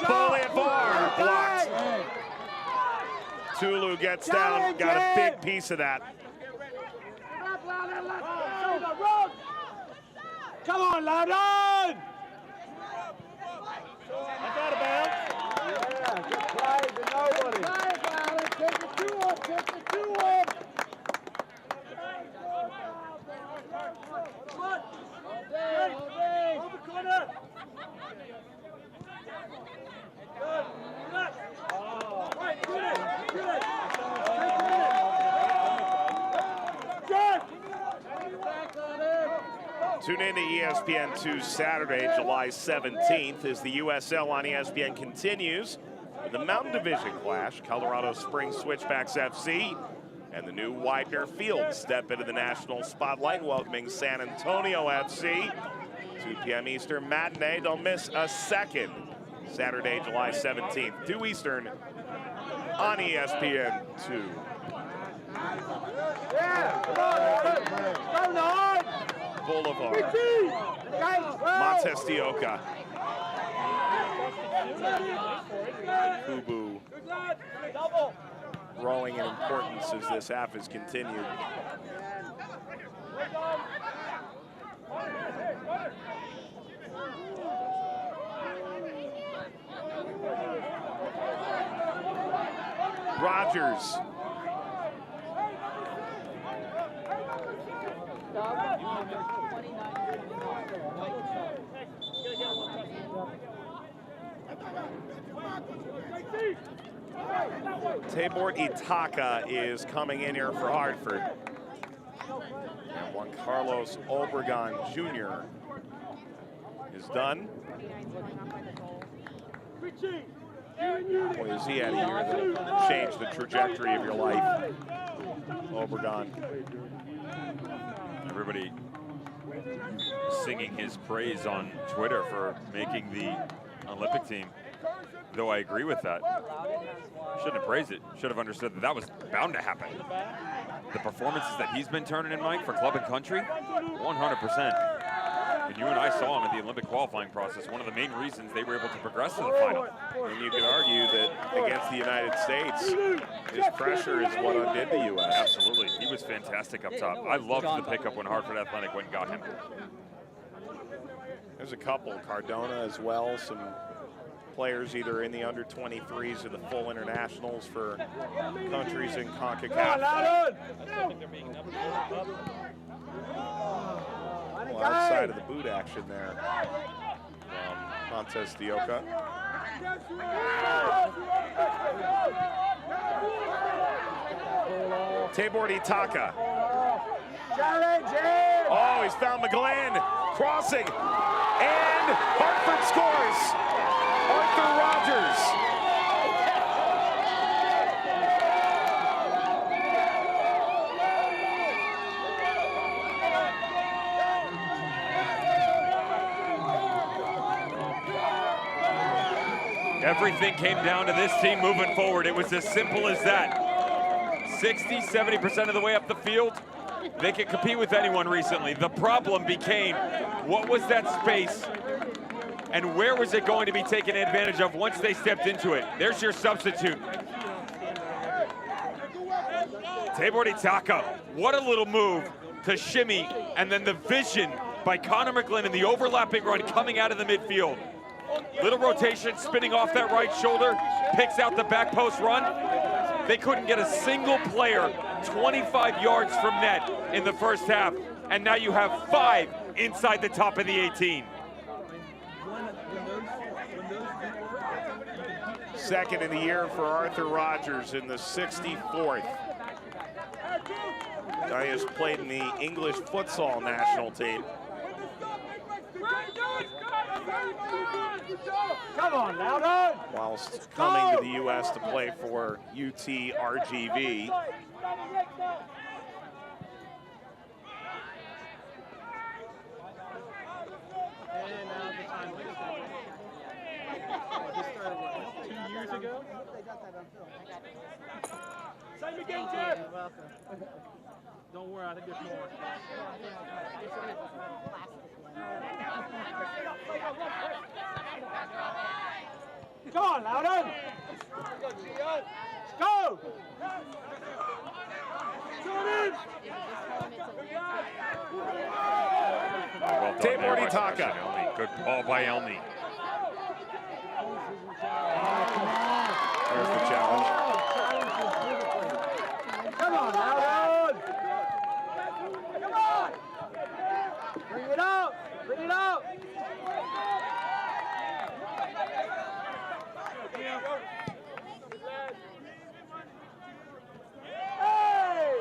Bolivar blocked. Tulu gets down, got a big piece of that. Come on, Loudoun! That's out of bounds. Yeah, good play to nobody. Take the 2 up, take the 2 up. Come on. Over the corner. Good. Relax. Right, do it. Do it. Tune in to ESPN2 Saturday, July 17th, as the USL on ESPN continues with the Mountain Division clash. Colorado Springs Switchbacks FC and the new Widener Field step into the national spotlight, welcoming San Antonio FC. 2 p.m. Eastern matinee. Don't miss a second. Saturday, July 17th, 2 Eastern on ESPN2. Yeah, come on! Bolivar. Montes de Oca. Kubu growing in importance as this half has continued. Rogers. Tabor Itaka is coming in here for Hartford. And Juan Carlos Obregon Jr. is done. Boy, is he had a year that'll change the trajectory of your life. Obregon. Everybody singing his praise on Twitter for making the Olympic team, though I agree with that. Shouldn't have praised it. Should have understood that that was bound to happen. The performances that he's been turning in, Mike, for club and country, 100%. And you and I saw him in the Olympic qualifying process. One of the main reasons they were able to progress to the final. And you could argue that against the United States, his pressure is what undid the U.S. Absolutely. He was fantastic up top. I loved the pickup when Hartford Athletic went and got him. There's a couple. Cardona as well. Some players either in the under-23s or the full internationals for countries in CONCACAF. Well, outside of the boot action there from Montes de Oca. Tabor Itaka. Oh, he's found McGlynn. Crossing. And Hartford scores. Arthur Rogers. Everything came down to this team moving forward. It was as simple as that. 60, 70% of the way up the field, they could compete with anyone recently. The problem became, what was that space and where was it going to be taken advantage of once they stepped into it? There's your substitute. Tabor Itaka, what a little move to shimmy, and then the vision by Connor McGlynn in the overlapping run coming out of the midfield. Little rotation, spinning off that right shoulder, picks out the back post run. They couldn't get a single player 25 yards from net in the first half, and now you have 5 inside the top of the 18. Second in the year for Arthur Rogers in the 64th. Guy has played in the English futsal national team. Come on, Loudoun! Whilst coming to the U.S. to play for UT RGV. Ago? Same again, Jeff. Don't worry, I think there's more. Come on, Loudoun. Let's go. Well done there by Sebastian Elney. Good ball by Elney. There's the challenge. Come on, Loudoun! Come on! Bring it up! Bring it up! Hey!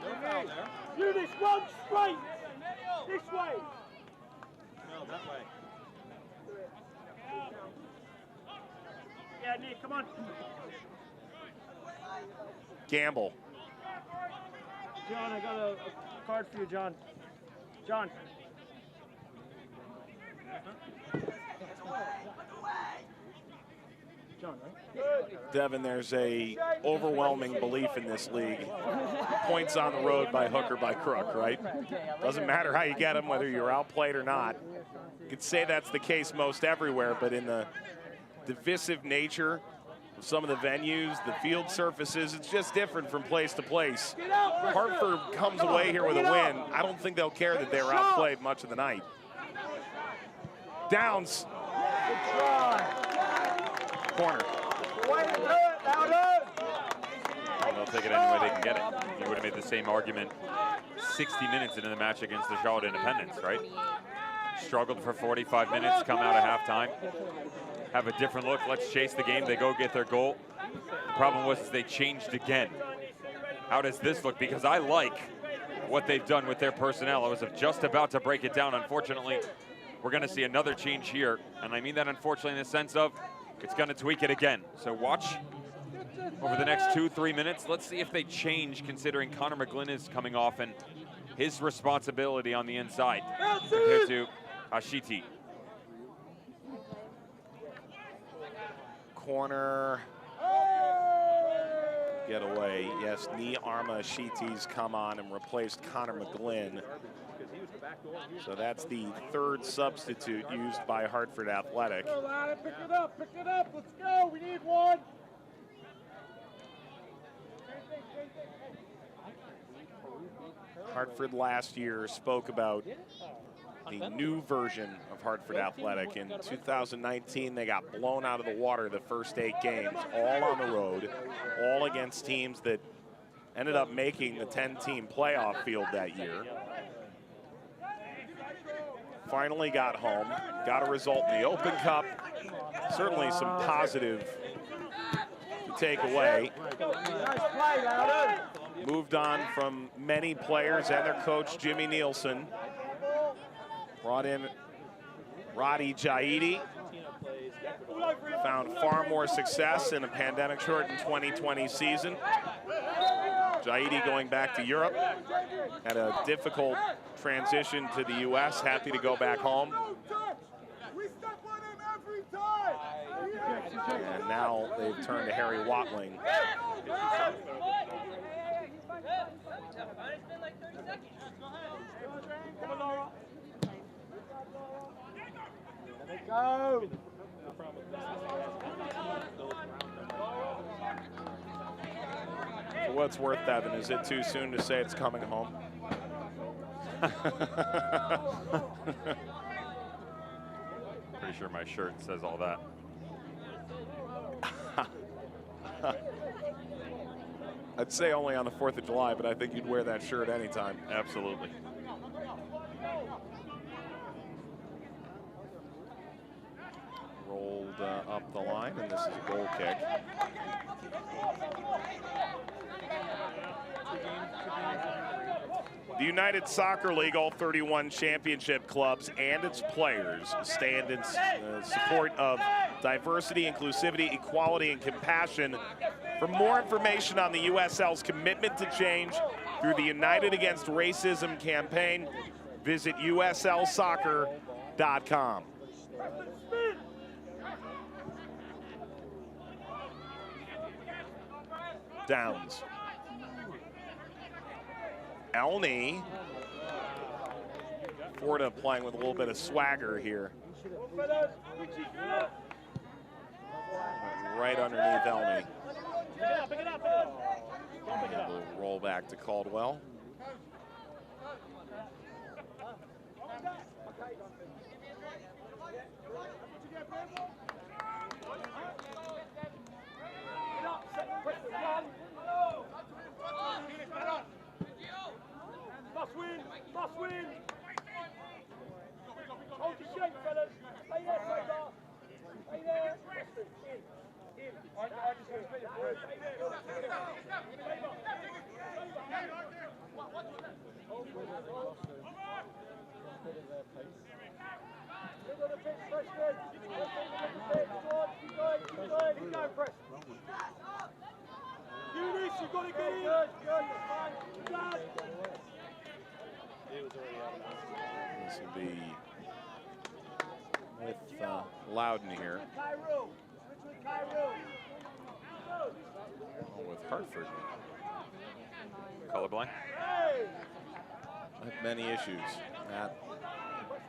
No foul there. Do this one straight! This way! No, that way. Yeah, Nick, come on. Gamble. John, I got a card for you, John. John. John, right? Devin, there's a overwhelming belief in this league. Points on the road by hook or by crook, right? Doesn't matter how you get them, whether you're outplayed or not. You could say that's the case most everywhere, but in the divisive nature of some of the venues, the field surfaces, it's just different from place to place. Hartford comes away here with a win. I don't think they'll care that they were outplayed much of the night. Downs. Corner. Well, they'll take it any way they can get it. You would have made the same argument 60 minutes into the match against the Charlotte Independents, right? Struggled for 45 minutes, come out at halftime. Have a different look, let's chase the game, they go get their goal. The problem was they changed again. How does this look? Because I like what they've done with their personnel. I was just about to break it down. Unfortunately, we're gonna see another change here. And I mean that unfortunately in the sense of, it's gonna tweak it again. So watch over the next 2-3 minutes. Let's see if they change, considering Connor McGlynn is coming off and his responsibility on the inside compared to Ashiti. Corner. Get away. Yes, Arma Ashiti's come on and replaced Connor McGlynn. So that's the third substitute used by Hartford Athletic. Go, Loudoun, pick it up, let's go, we need one. Hartford last year spoke about the new version of Hartford Athletic. In 2019, they got blown out of the water the first 8 games, all on the road, all against teams that ended up making the 10-team playoff field that year. Finally got home, got a result in the Open Cup. Certainly some positive to take away. Moved on from many players and their coach, Jimmy Nielsen. Brought in Roddy Jaidi. Found far more success in a pandemic-shortened 2020 season. Jaidi going back to Europe. Had a difficult transition to the U.S. Happy to go back home. And now they've turned to Harry Watling. Go! For what's worth, Devin, is it too soon to say it's coming home? Pretty sure my shirt says all that. I'd say only on the 4th of July, but I think you'd wear that shirt anytime. Absolutely. Rolled up the line, and this is a goal kick. The United Soccer League, all 31 championship clubs and its players stand in support of diversity, inclusivity, equality, and compassion. For more information on the USL's commitment to change through the United Against Racism campaign, visit uslsoccer.com. Downs. Elney. Florida playing with a little bit of swagger here. Right underneath Elney. A little roll back to Caldwell. Must win! Must win! Hold your shape, fellas. Stay there, Saber. Stay there. In. I just want to stay there. Stay there. Middle of the pitch, Preston. Keep going, Preston. Eunice, you've got to get in. Good. This will be with Loudoun here. With Hartford. Colorblind? Not many issues. Matt,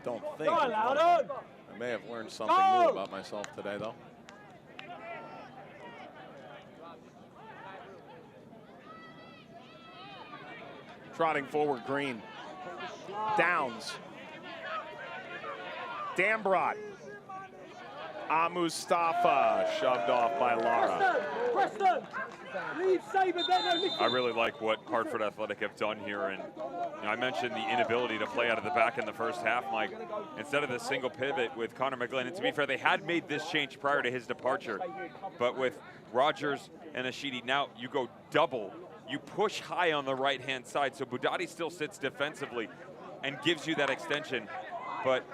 don't think. Go on, Loudoun. I may have learned something new about myself today, though. Trotting forward, Green. Downs. Dambrot. Mustafa shoved off by Lara. Preston! Leave Saber there, I really like what Hartford Athletic have done here, and I mentioned the inability to play out of the back in the first half, Mike. Instead of the single pivot with Connor McGlynn, and to be fair, they had made this change prior to his departure, but with Rogers and Ashidi, now you go double. You push high on the right-hand side, so Budati still sits defensively and gives you that extension, but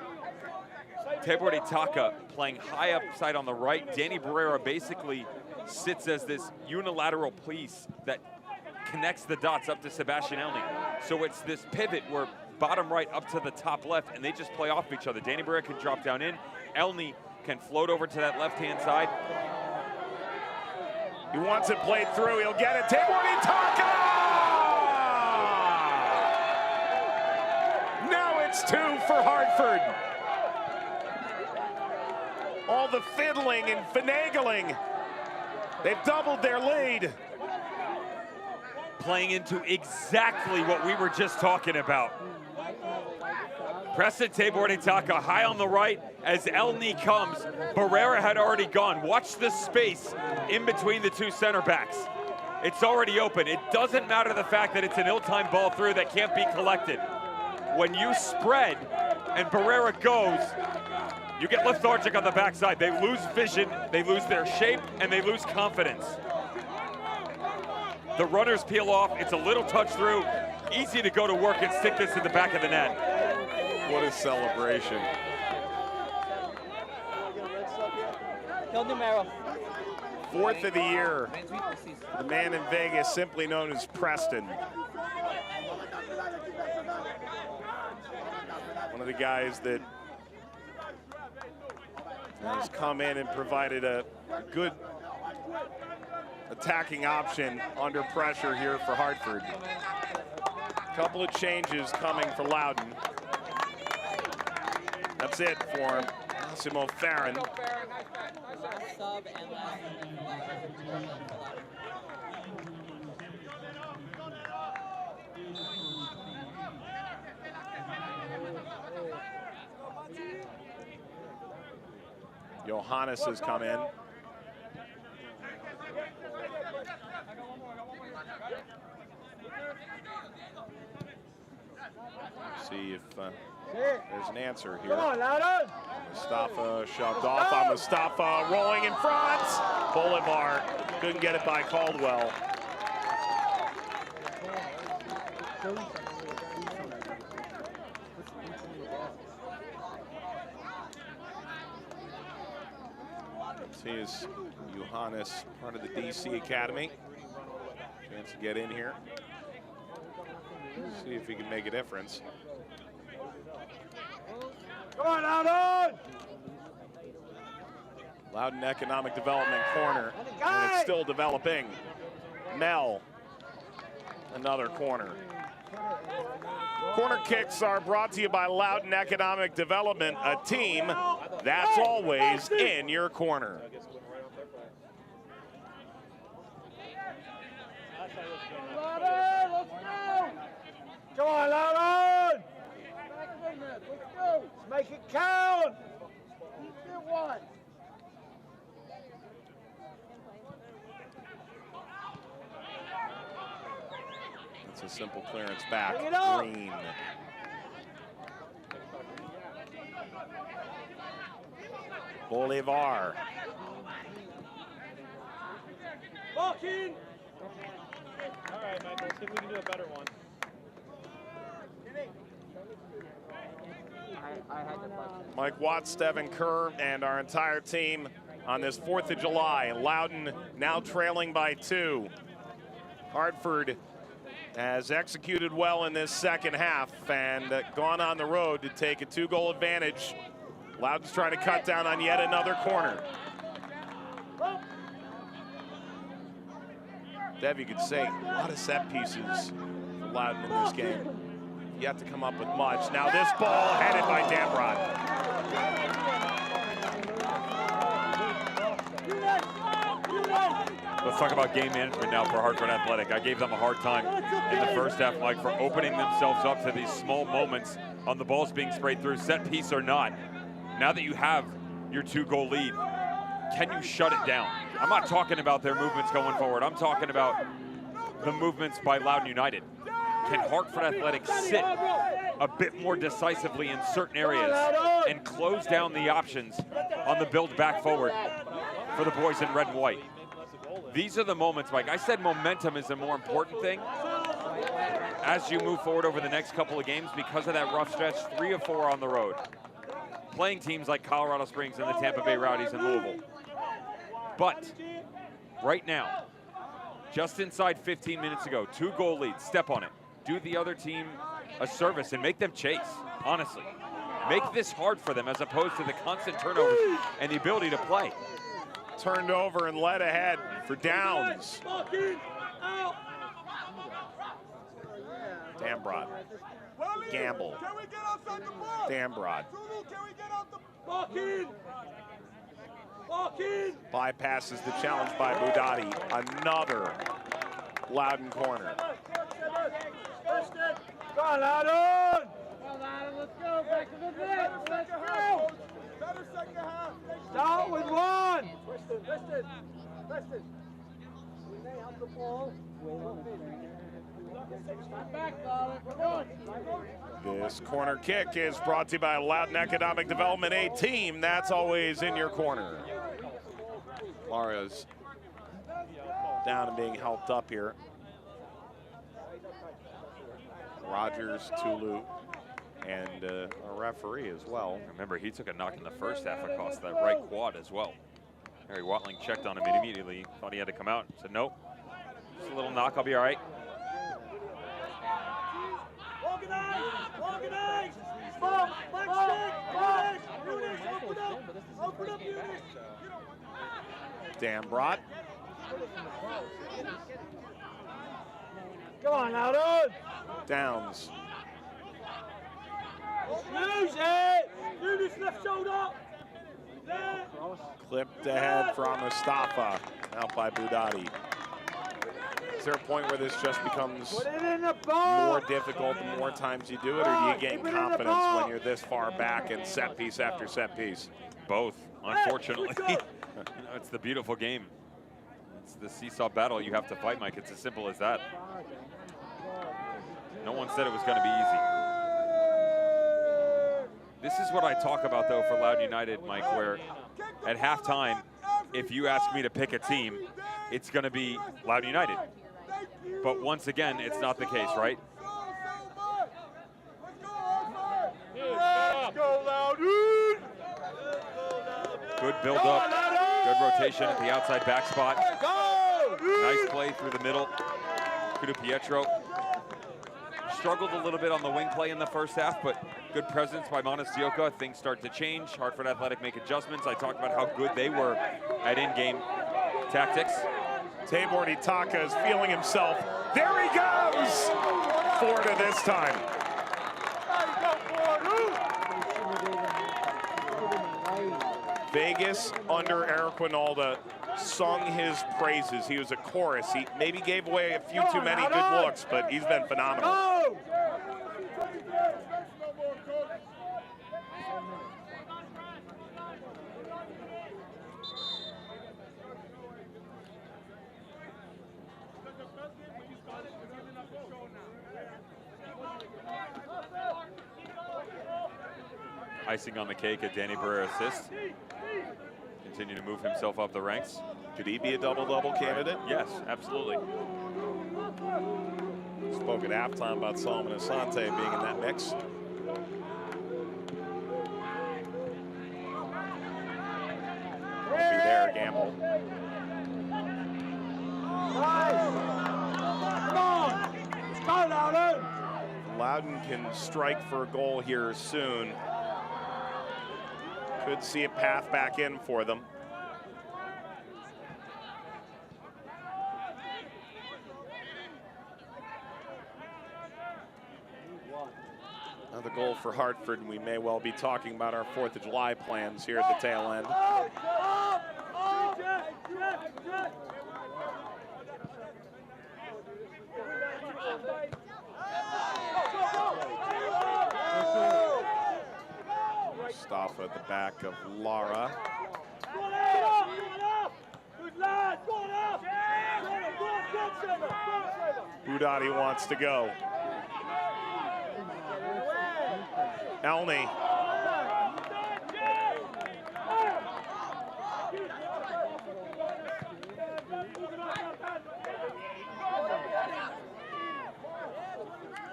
Tebor Taka playing high upside on the right. Danny Barrera basically sits as this unilateral piece that connects the dots up to Sebastian Elney. So it's this pivot where bottom right up to the top left, and they just play off each other. Danny Barrera can drop down in. Elney can float over to that left-hand side. He wants it played through. He'll get it. Tebor Taka! Now it's 2 for Hartford. All the fiddling and finagling. They've doubled their lead. Playing into exactly what we were just talking about. Preston Tebor Taka high on the right as Elney comes. Barrera had already gone. Watch the space in between the two center backs. It's already open. It doesn't matter the fact that it's an ill-timed ball through that can't be collected. When you spread and Barrera goes, you get lethargic on the backside. They lose vision, they lose their shape, and they lose confidence. The runners peel off. It's a little touch through. Easy to go to work and stick this in the back of the net. What a celebration. Fourth of the year. The man in Vegas, simply known as Preston. One of the guys that has come in and provided a good attacking option under pressure here for Hartford. A couple of changes coming for Loudoun. That's it for him. Massimo Farron. Johannes has come in. See if there's an answer here. Come on, Loudoun. Mustafa shoved off on Mustafa, rolling in front. Bolivar couldn't get it by Caldwell. See, is Johannes part of the DC Academy? Chance to get in here. See if he can make a difference. Come on, Loudoun! Loudoun Economic Development corner, and it's still developing. Mel, another corner. Corner kicks are brought to you by Loudoun Economic Development, a team that's always in your corner. Come on, Loudoun! Let's go! Let's make it count! Get one. It's a simple clearance back. Green. Bolivar. Walking! All right, Michael, let's see if we can do a better one. Mike Watts, Devin Kerr, and our entire team on this 4th of July. Loudoun now trailing by 2. Hartford has executed well in this second half and gone on the road to take a 2-goal advantage. Loudoun's trying to cut down on yet another corner. Dev, you could say a lot of set pieces for Loudoun in this game. Yet to come up with much. Now this ball headed by Dambrot. Let's talk about game management now for Hartford Athletic. I gave them a hard time in the first half, Mike, for opening themselves up to these small moments on the balls being sprayed through, set piece or not. Now that you have your 2-goal lead, can you shut it down? I'm not talking about their movements going forward. I'm talking about the movements by Loudoun United. Can Hartford Athletic sit a bit more decisively in certain areas and close down the options on the build back forward for the boys in red and white? These are the moments, Mike. I said momentum is the more important thing as you move forward over the next couple of games because of that rough stretch, 3 of 4 on the road. Playing teams like Colorado Springs and the Tampa Bay Rowdies in Louisville. But right now, just inside 15 minutes ago, 2-goal lead, step on it. Do the other team a service and make them chase, honestly. Make this hard for them as opposed to the constant turnovers and the ability to play. Turned over and led ahead for Downs. Dambrot. Gamble. Dambrot. Bypasses the challenge by Budati. Another Loudoun corner. Come on, Loudoun! Let's go. Back to the net. Let's go. Better second half. Start with 1. Listen. When they have the ball, stand back, darling. Come on. This corner kick is brought to you by Loudoun Economic Development, a team that's always in your corner. Mario's down and being helped up here. Rogers, Tulu, and a referee as well. Remember, he took a knock in the first half across that right quad as well. Harry Watling checked on him immediately, thought he had to come out, said nope, just a little knock, I'll be all right. Organize! Open up, Dambrot. Come on, Loudoun! Downs. Use it! Do this left shoulder! There! Clipped ahead from Mustafa, out by Budati. Is there a point where this just becomes more difficult the more times you do it, or do you gain confidence when you're this far back and set piece after set piece? Both. unfortunately. You know, it's the beautiful game. It's the seesaw battle you have to fight, Mike. It's as simple as that. No one said it was going to be easy. This is what I talk about, though, for Loudoun United, Mike, where at halftime, if you ask me to pick a team, it's going to be Loudoun United. But once again, it's not the case, right? Let's go, Loudoun! Good build-up, good rotation at the outside back spot. Nice play through the middle. Kudu Pietro struggled a little bit on the wing play in the first half, but good presence by Montestioca. Things start to change. Hartford Athletic make adjustments. I talked about how good they were at in-game tactics. Tabor Itaka is feeling himself. There he goes! Florida this time. Vegas, under Eric Winalda, sung his praises. He was a chorus. He maybe gave away a few too many good looks, but he's been phenomenal. Icing on the cake, a Danny Barrera assist. Continue to move himself up the ranks. Could he be a double-double candidate? Yes, absolutely. Spoke at halftime about Solomon Asante being in that mix. Won't be there, Gamble. Loudoun can strike for a goal here soon. Could see a path back in for them. Another goal for Hartford, and we may well be talking about our 4th of July plans here at the tail end. Mustafa at the back of Lara. Budati wants to go. Elney.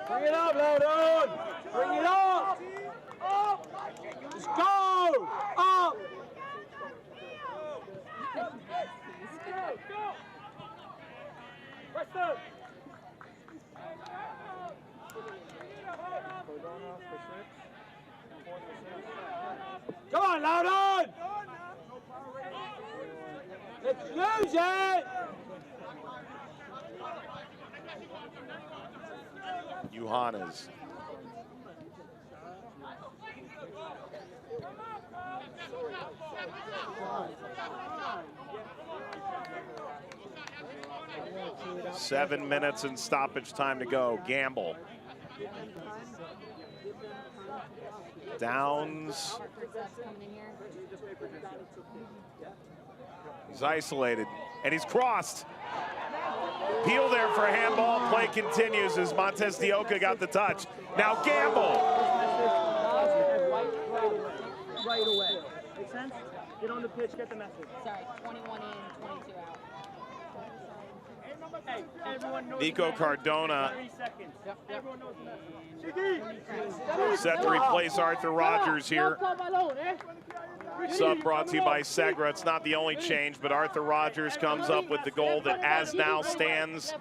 Bring it up, Loudoun! Bring it up! Up! Let's go! Up! Preston! Come on, Loudoun! Let's use it! Johannes. Seven minutes and stoppage time to go. Gamble. Downs. He's isolated, and he's crossed. Peel there for a handball. Play continues as Montestioca got the touch. Now Gamble. Right away. Make sense? Get on the pitch, get the message. Sorry, 21 in, 22 out. Hey, everyone knows Nico Cardona 3 seconds. Everyone knows the message. set to replace Arthur Rogers here. Sub brought to you by Segra. It's not the only change, but Arthur Rogers comes up with the goal that as now stands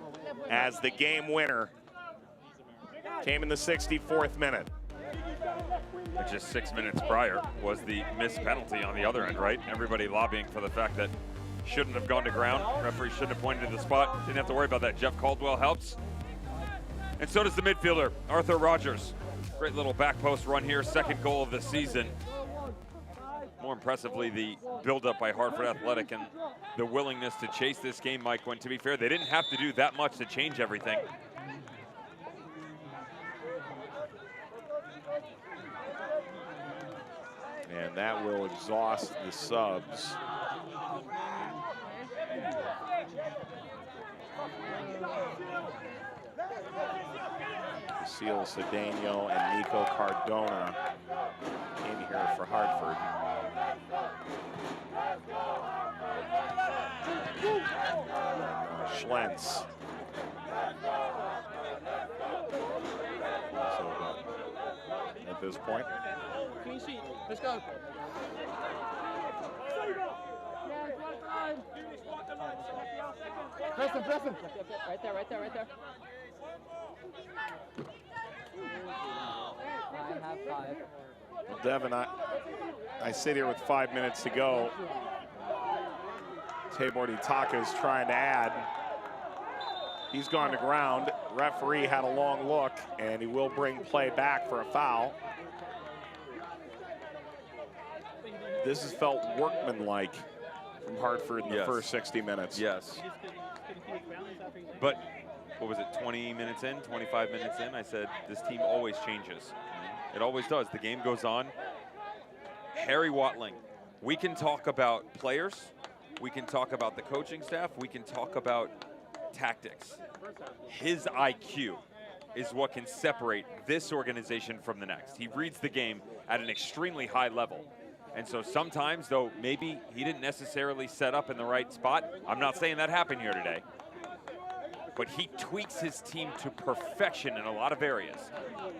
as the game winner. Came in the 64th minute. Just 6 minutes prior was the missed penalty on the other end, right? Everybody lobbying for the fact that shouldn't have gone to ground. Referee shouldn't have pointed to the spot. Didn't have to worry about that. Jeff Caldwell helps. And so does the midfielder, Arthur Rogers. Great little back post run here, second goal of the season. More impressively, the build-up by Hartford Athletic and the willingness to chase this game, Mike, when to be fair, they didn't have to do that much to change everything. And that will exhaust the subs. Seal Cedeno and Nico Cardona in here for Hartford. Schlentz. At this point. Clean sheet. Let's go. Press him, press him. Right there, right there, right there. I have 5. Well, Devin, I sit here with 5 minutes to go. Tabor Itaka's trying to add. He's gone to ground. Referee had a long look, and he will bring play back for a foul. This has felt workmanlike from Hartford in the first 60 minutes. Yes. But what was it, 20 minutes in, 25 minutes in? I said, this team always changes. It always does. The game goes on. Harry Watling, we can talk about players. We can talk about the coaching staff. We can talk about tactics. His IQ is what can separate this organization from the next. He reads the game at an extremely high level. And so sometimes, though, maybe he didn't necessarily set up in the right spot. I'm not saying that happened here today. But he tweaks his team to perfection in a lot of areas,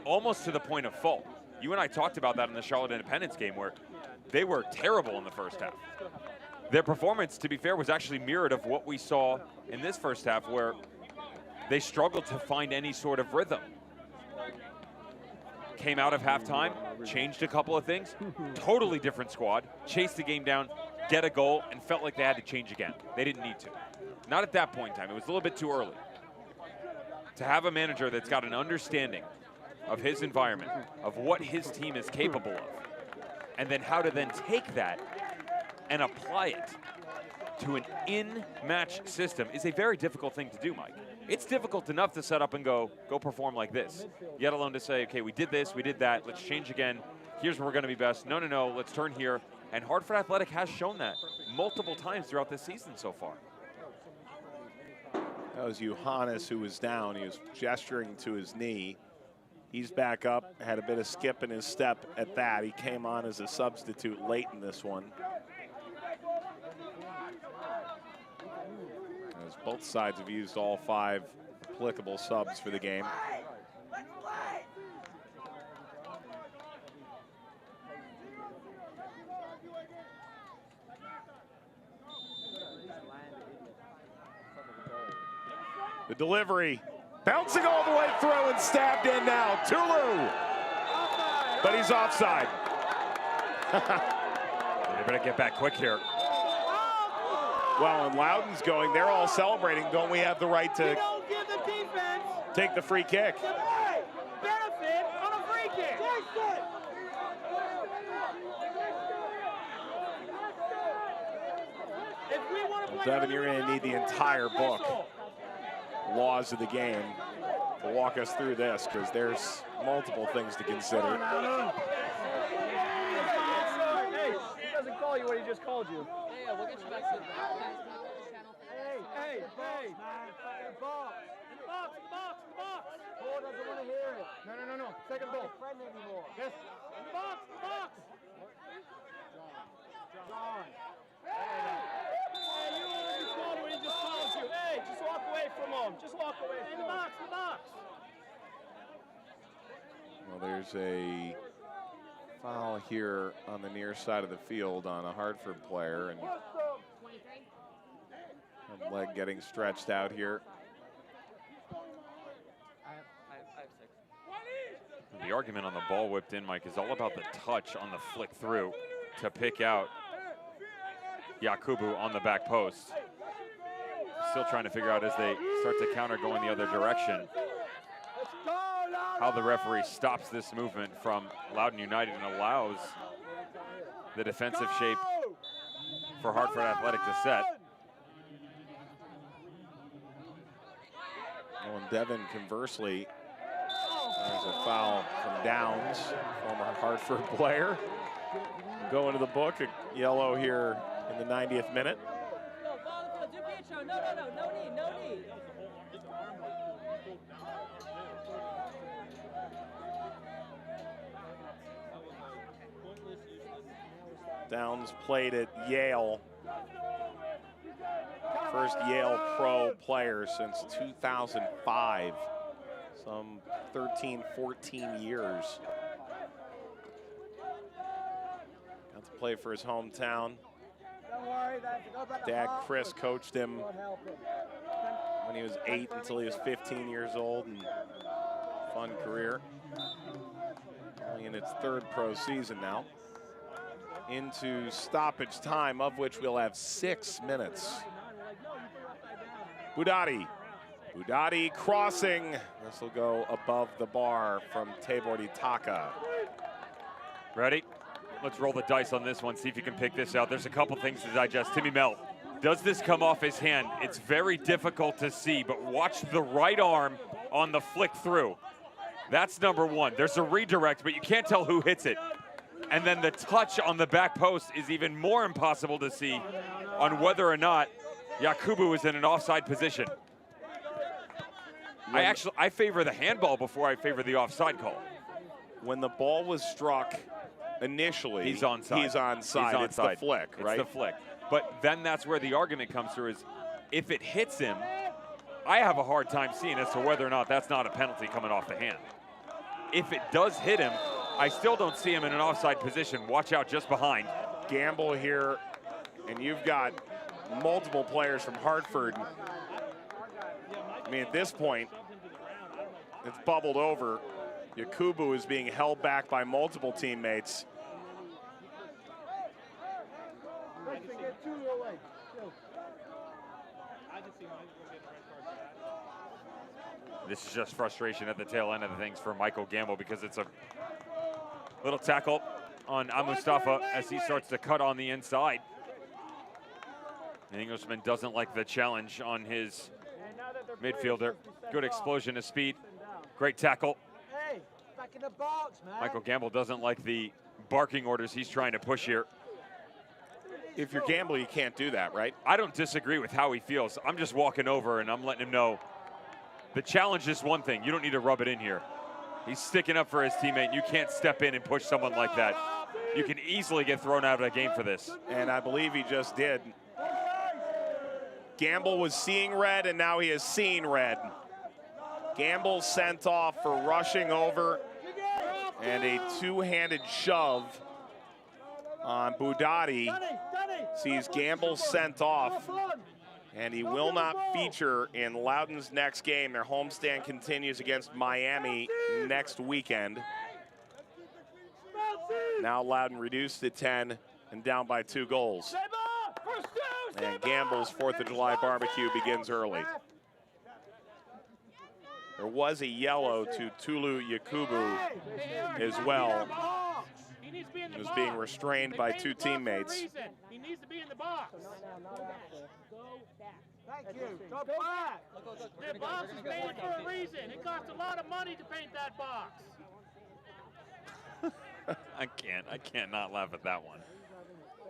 almost to the point of fault. You and I talked about that in the Charlotte Independence game where they were terrible in the first half. Their performance, to be fair, was actually mirrored of what we saw in this first half where they struggled to find any sort of rhythm. Came out of halftime, changed a couple of things, totally different squad, chased the game down, get a goal, and felt like they had to change again. They didn't need to. Not at that point in time. It was a little bit too early. To have a manager that's got an understanding of his environment, of what his team is capable of, and then how to then take that and apply it to an in-match system is a very difficult thing to do, Mike. It's difficult enough to set up and go perform like this, yet alone to say, okay, we did this, we did that, let's change again, here's where we're gonna be best. No, no, no, let's turn here. And Hartford Athletic has shown that multiple times throughout this season so far. That was Johannes who was down. He was gesturing to his knee. He's back up, had a bit of skip in his step at that. He came on as a substitute late in this one. As both sides have used all 5 applicable subs for the game. The delivery, bouncing all the way through and stabbed in now. Tulu, but he's offside. They better get back quick here. Well, and Loudoun's going, they're all celebrating. Don't we have the right to take the free kick? Benefit on a free kick. Well, Devin, you're going to need the entire book, Laws of the Game, to walk us through this, because there's multiple things to consider. Hey, he doesn't call you what he just called you. Yeah, we'll get you back to the channel. Hey, box. In the box. Paul doesn't want to hear it. No. Second ball. Friend anymore. Yes. In the box. John. Hey, you already called when he just called you. Hey, just walk away from him. Just walk away from him. In the box. Well, there's a foul here on the near side of the field on a Hartford player, and leg getting stretched out here. The argument on the ball whipped in, Mike, is all about the touch on the flick through to pick out Yakubu on the back post. Still trying to figure out as they start to counter going the other direction how the referee stops this movement from Loudoun United and allows the defensive shape for Hartford Athletic to set. Well, and Devin, conversely, there's a foul from Downs, former Hartford player. Go into the book, a yellow here in the 90th minute. No need. Downs played at Yale. First Yale pro player since 2005. Some 13, 14 years. Got to play for his hometown. Dad Chris coached him when he was 8 until he was 15 years old, and fun career. Only in its 3rd pro season now. Into stoppage time, of which we'll have 6 minutes. Budati crossing. This will go above the bar from Tabor Itaka. Ready? Let's roll the dice on this one, see if you can pick this out. There's a couple things to digest. Timmy Melt, does this come off his hand? It's very difficult to see, but watch the right arm on the flick through. That's number 1. There's a redirect, but you can't tell who hits it. And then the touch on the back post is even more impossible to see on whether or not Yakubu is in an offside position. I favor the handball before I favor the offside call. When the ball was struck initially, he's onside. He's onside. It's the flick, right? It's the flick. But then that's where the argument comes through is if it hits him, I have a hard time seeing as to whether or not that's not a penalty coming off the hand. If it does hit him, I still don't see him in an offside position. Watch out just behind. Gamble here, and you've got multiple players from Hartford. I mean, at this point, it's bubbled over. Yakubu is being held back by multiple teammates. This is just frustration at the tail end of the things for Michael Gamble because it's a little tackle on Mustafa as he starts to cut on the inside. The Englishman doesn't like the challenge on his midfielder. Good explosion of speed. Great tackle. Hey, back in the box, man. Michael Gamble doesn't like the barking orders he's trying to push here. If you're Gamble, you can't do that, right? I don't disagree with how he feels. I'm just walking over and I'm letting him know the challenge is one thing. You don't need to rub it in here. He's sticking up for his teammate. You can't step in and push someone like that. You can easily get thrown out of the game for this. And I believe he just did. Gamble was seeing red, and now he has seen red. Gamble sent off for rushing over, and a two-handed shove on Budati sees Gamble sent off, and he will not feature in Loudoun's next game. Their homestand continues against Miami next weekend. Now Loudoun reduced to 10 and down by 2 goals. And Gamble's 4th of July barbecue begins early. There was a yellow to Tulu Yakubu as well. He was being restrained by 2 teammates. He needs to be in the box. Thank you. Go back. The box is made for a reason. It costs a lot of money to paint that box. I can't not laugh at that one.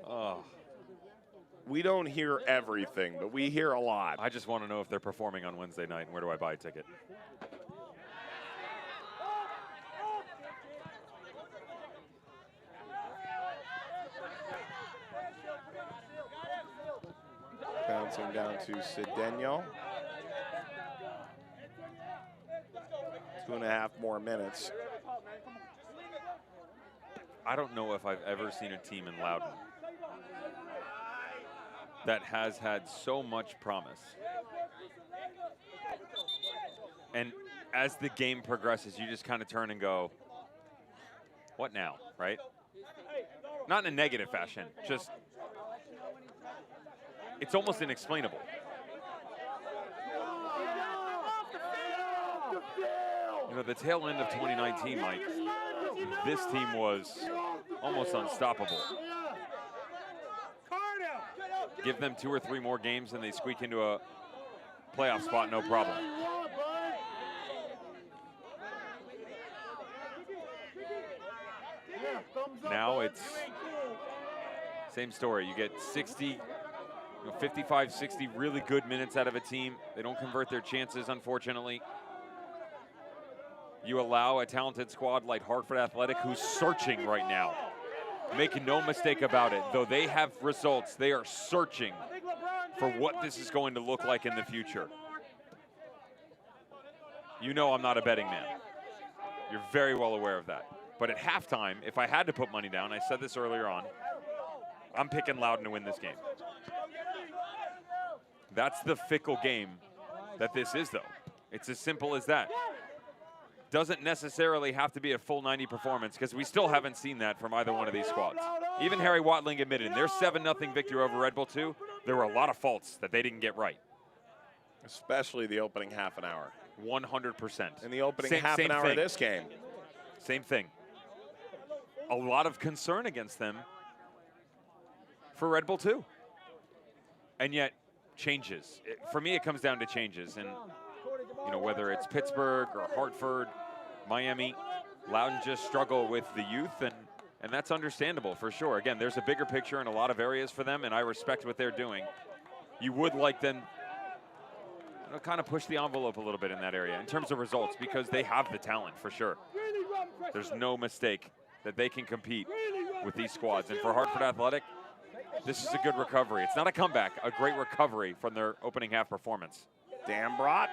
Oh. We don't hear everything, but we hear a lot. I just want to know if they're performing on Wednesday night and where do I buy a ticket? Bouncing down to Cedeno. 2.5 more minutes. I don't know if I've ever seen a team in Loudoun that has had so much promise. And as the game progresses, you just kind of turn and go, what now, right? Not in a negative fashion, just, it's almost inexplainable. You know, the tail end of 2019, Mike, this team was almost unstoppable. Give them 2 or 3 more games and they squeak into a playoff spot, no problem. Now it's Same story. You get 60, 55, 60 really good minutes out of a team. They don't convert their chances, unfortunately. You allow a talented squad like Hartford Athletic, who's searching right now. Make no mistake about it. Though they have results, they are searching for what this is going to look like in the future. You know I'm not a betting man. You're very well aware of that. But at halftime, if I had to put money down, I said this earlier on, I'm picking Loudoun to win this game. That's the fickle game that this is, though. It's as simple as that. Doesn't necessarily have to be a full 90 performance, because we still haven't seen that from either one of these squads. Even Harry Watling admitted in their 7-0 victory over Red Bull 2, there were a lot of faults that they didn't get right. Especially the opening half an hour. 100%. In the opening half an hour of this game. Same thing. A lot of concern against them for Red Bull 2. And yet, changes. For me, it comes down to changes. And, you know, whether it's Pittsburgh or Hartford, Miami, Loudoun just struggle with the youth, and that's understandable for sure. Again, there's a bigger picture in a lot of areas for them, and I respect what they're doing. You would like them to kind of push the envelope a little bit in that area in terms of results, because they have the talent for sure. There's no mistake that they can compete with these squads. And for Hartford Athletic, this is a good recovery. It's not a comeback, a great recovery from their opening half performance. Dambrot,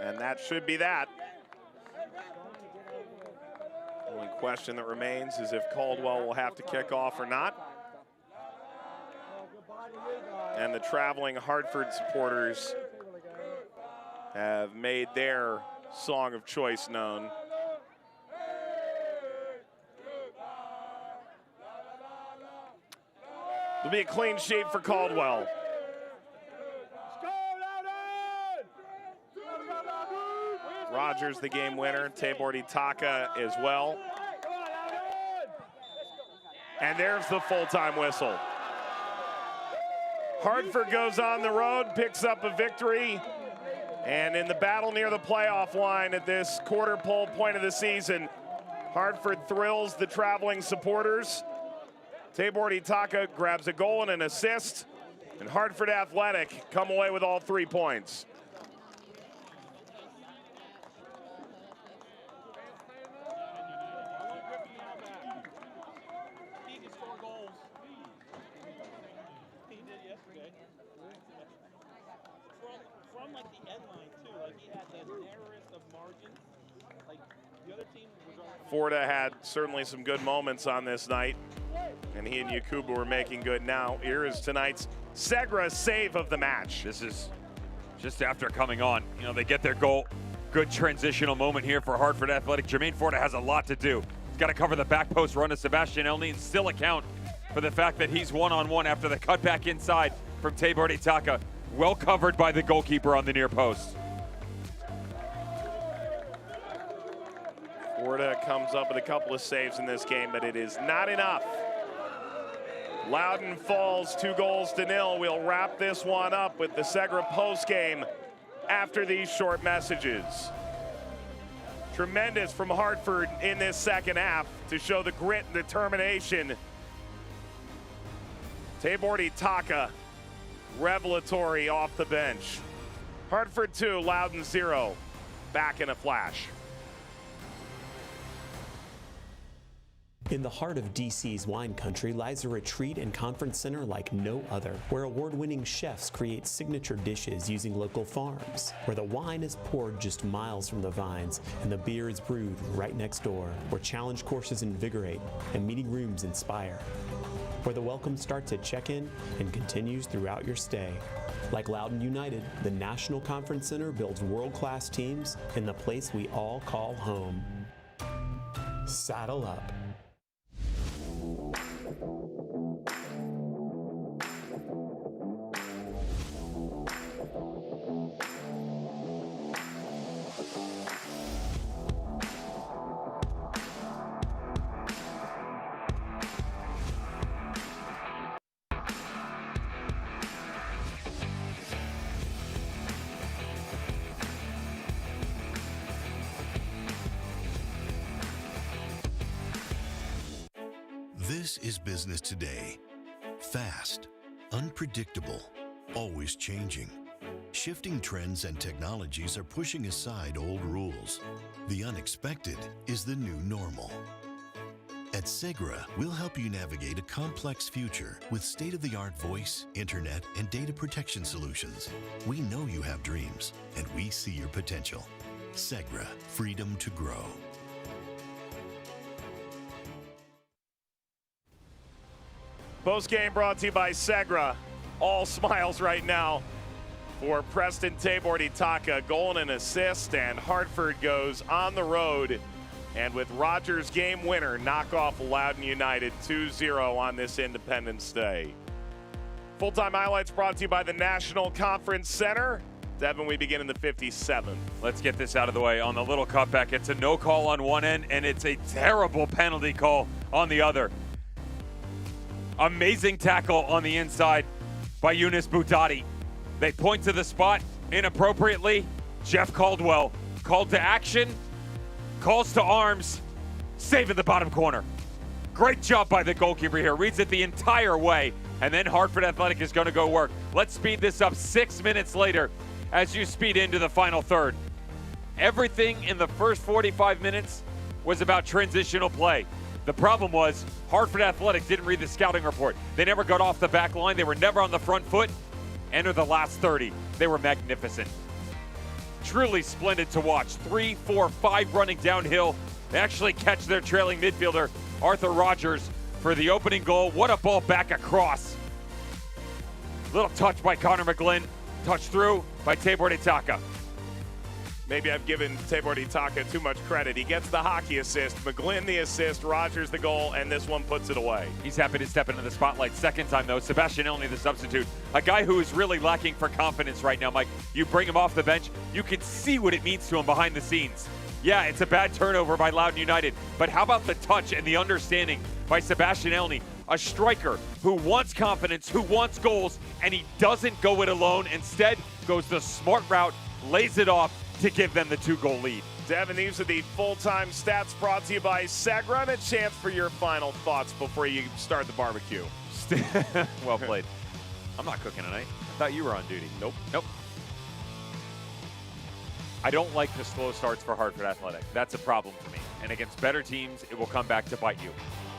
and that should be that. Only question that remains is if Caldwell will have to kick off or not. And the traveling Hartford supporters have made their song of choice known. It'll be a clean sheet for Caldwell. Rogers, the game winner. Tabor Itaka as well. And there's the full-time whistle. Hartford goes on the road, picks up a victory. And in the battle near the playoff line at this quarter pole point of the season, Hartford thrills the traveling supporters. Tabor Itaka grabs a goal and an assist, and Hartford Athletic come away with all 3 points. He can score goals. He did yesterday. From like the end line too, like he had the narrowest of margins. Like the other team was already. Forda had certainly some good moments on this night, and he and Yakubu were making good. Now, here is tonight's Segra save of the match. This is just after coming on. You know, they get their goal. Good transitional moment here for Hartford Athletic. Jermaine Forda has a lot to do. He's got to cover the back post run to Sebastian Elney and still account for the fact that he's one-on-one after the cutback inside from Tabor Itaka. Well covered by the goalkeeper on the near post. Forda comes up with a couple of saves in this game, but it is not enough. Loudoun falls 2-0. We'll wrap this one up with the Segra post game after these short messages. Tremendous from Hartford in this second half to show the grit and determination. Tabor Itaka, revelatory off the bench. Hartford 2, Loudoun 0. Back in a flash. In the heart of DC's wine country lies a retreat and conference center like no other, where award-winning chefs create signature dishes using local farms, where the wine is poured just miles from the vines and the beer is brewed right next door, where challenge courses invigorate and meeting rooms inspire, where the welcome starts at check-in and continues throughout your stay. Like Loudoun United, the National Conference Center builds world-class teams in the place we all call home. Saddle up. This is Business Today. Fast, unpredictable, always changing. Shifting trends and technologies are pushing aside old rules. The unexpected is the new normal. At Segra, we'll help you navigate a complex future with state-of-the-art voice, internet, and data protection solutions. We know you have dreams, and we see your potential. Segra, freedom to grow. Post-game brought to you by Segra. All smiles right now for Preston Tabor-Itaka. Goal and an assist, and Hartford goes on the road. And with Rogers' game winner, knock off Loudoun United 2-0 on this Independence Day. Full-time highlights brought to you by the National Conference Center. Devin, we begin in the 57th. Let's get this out of the way. On the little cutback, it's a no call on one end, and it's a terrible penalty call on the other. Amazing tackle on the inside by Yunus Boutadi. They point to the spot inappropriately. Jeff Caldwell called to action, calls to arms, save in the bottom corner. Great job by the goalkeeper here. Reads it the entire way, and then Hartford Athletic is going to go work. Let's speed this up 6 minutes later as you speed into the final third. Everything in the first 45 minutes was about transitional play. The problem was Hartford Athletic didn't read the scouting report. They never got off the back line. They were never on the front foot. Enter the last 30. They were magnificent. Truly splendid to watch. 3, 4, 5 running downhill. They actually catch their trailing midfielder, Arthur Rogers, for the opening goal. What a ball back across. Little touch by Connor McGlynn. Touch through by Tabor-Itaka. Maybe I've given Tabor-Itaka too much credit. He gets the hockey assist, McGlynn the assist, Rogers the goal, and this one puts it away. He's happy to step into the spotlight. Second time, though, Sebastian Elney, the substitute. A guy who is really lacking for confidence right now, Mike. You bring him off the bench, you can see what it means to him behind the scenes. Yeah, it's a bad turnover by Loudoun United, but how about the touch and the understanding by Sebastian Elney, a striker who wants confidence, who wants goals, and he doesn't go it alone. Instead, goes the smart route, lays it off, to give them the 2-goal lead. Devin, these are the full-time stats brought to you by Segra. And a chance for your final thoughts before you start the barbecue. Well played. I'm not cooking tonight. I thought you were on duty. Nope. I don't like the slow starts for Hartford Athletic. That's a problem for me. And against better teams, it will come back to bite you.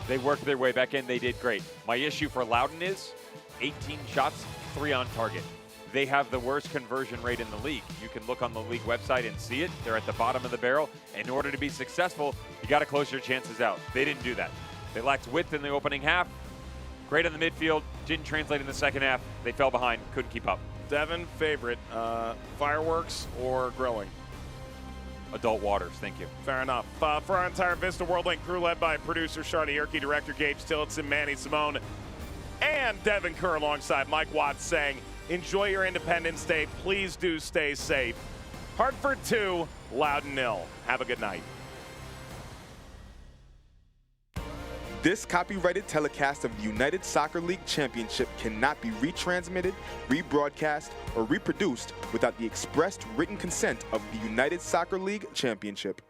They worked their way back in. They did great. My issue for Loudoun is 18 shots, 3 on target. They have the worst conversion rate in the league. You can look on the league website and see it. They're at the bottom of the barrel. In order to be successful, you got to close your chances out. They didn't do that. They lacked width in the opening half. Great on the midfield. Didn't translate in the second half. They fell behind. Couldn't keep up. Devin, favorite, fireworks or grilling? Adult waters, thank you. Fair enough. For our entire Vista Worldlink crew, led by producer Shardy Yerke, director Gabe Tillotson, Manny Simone, and Devin Kerr alongside Mike Watts saying, enjoy your Independence Day. Please do stay safe. Hartford 2, Loudoun 0. Have a good night. This copyrighted telecast of the United Soccer League Championship cannot be retransmitted, rebroadcast, or reproduced without the expressed written consent of the United Soccer League Championship.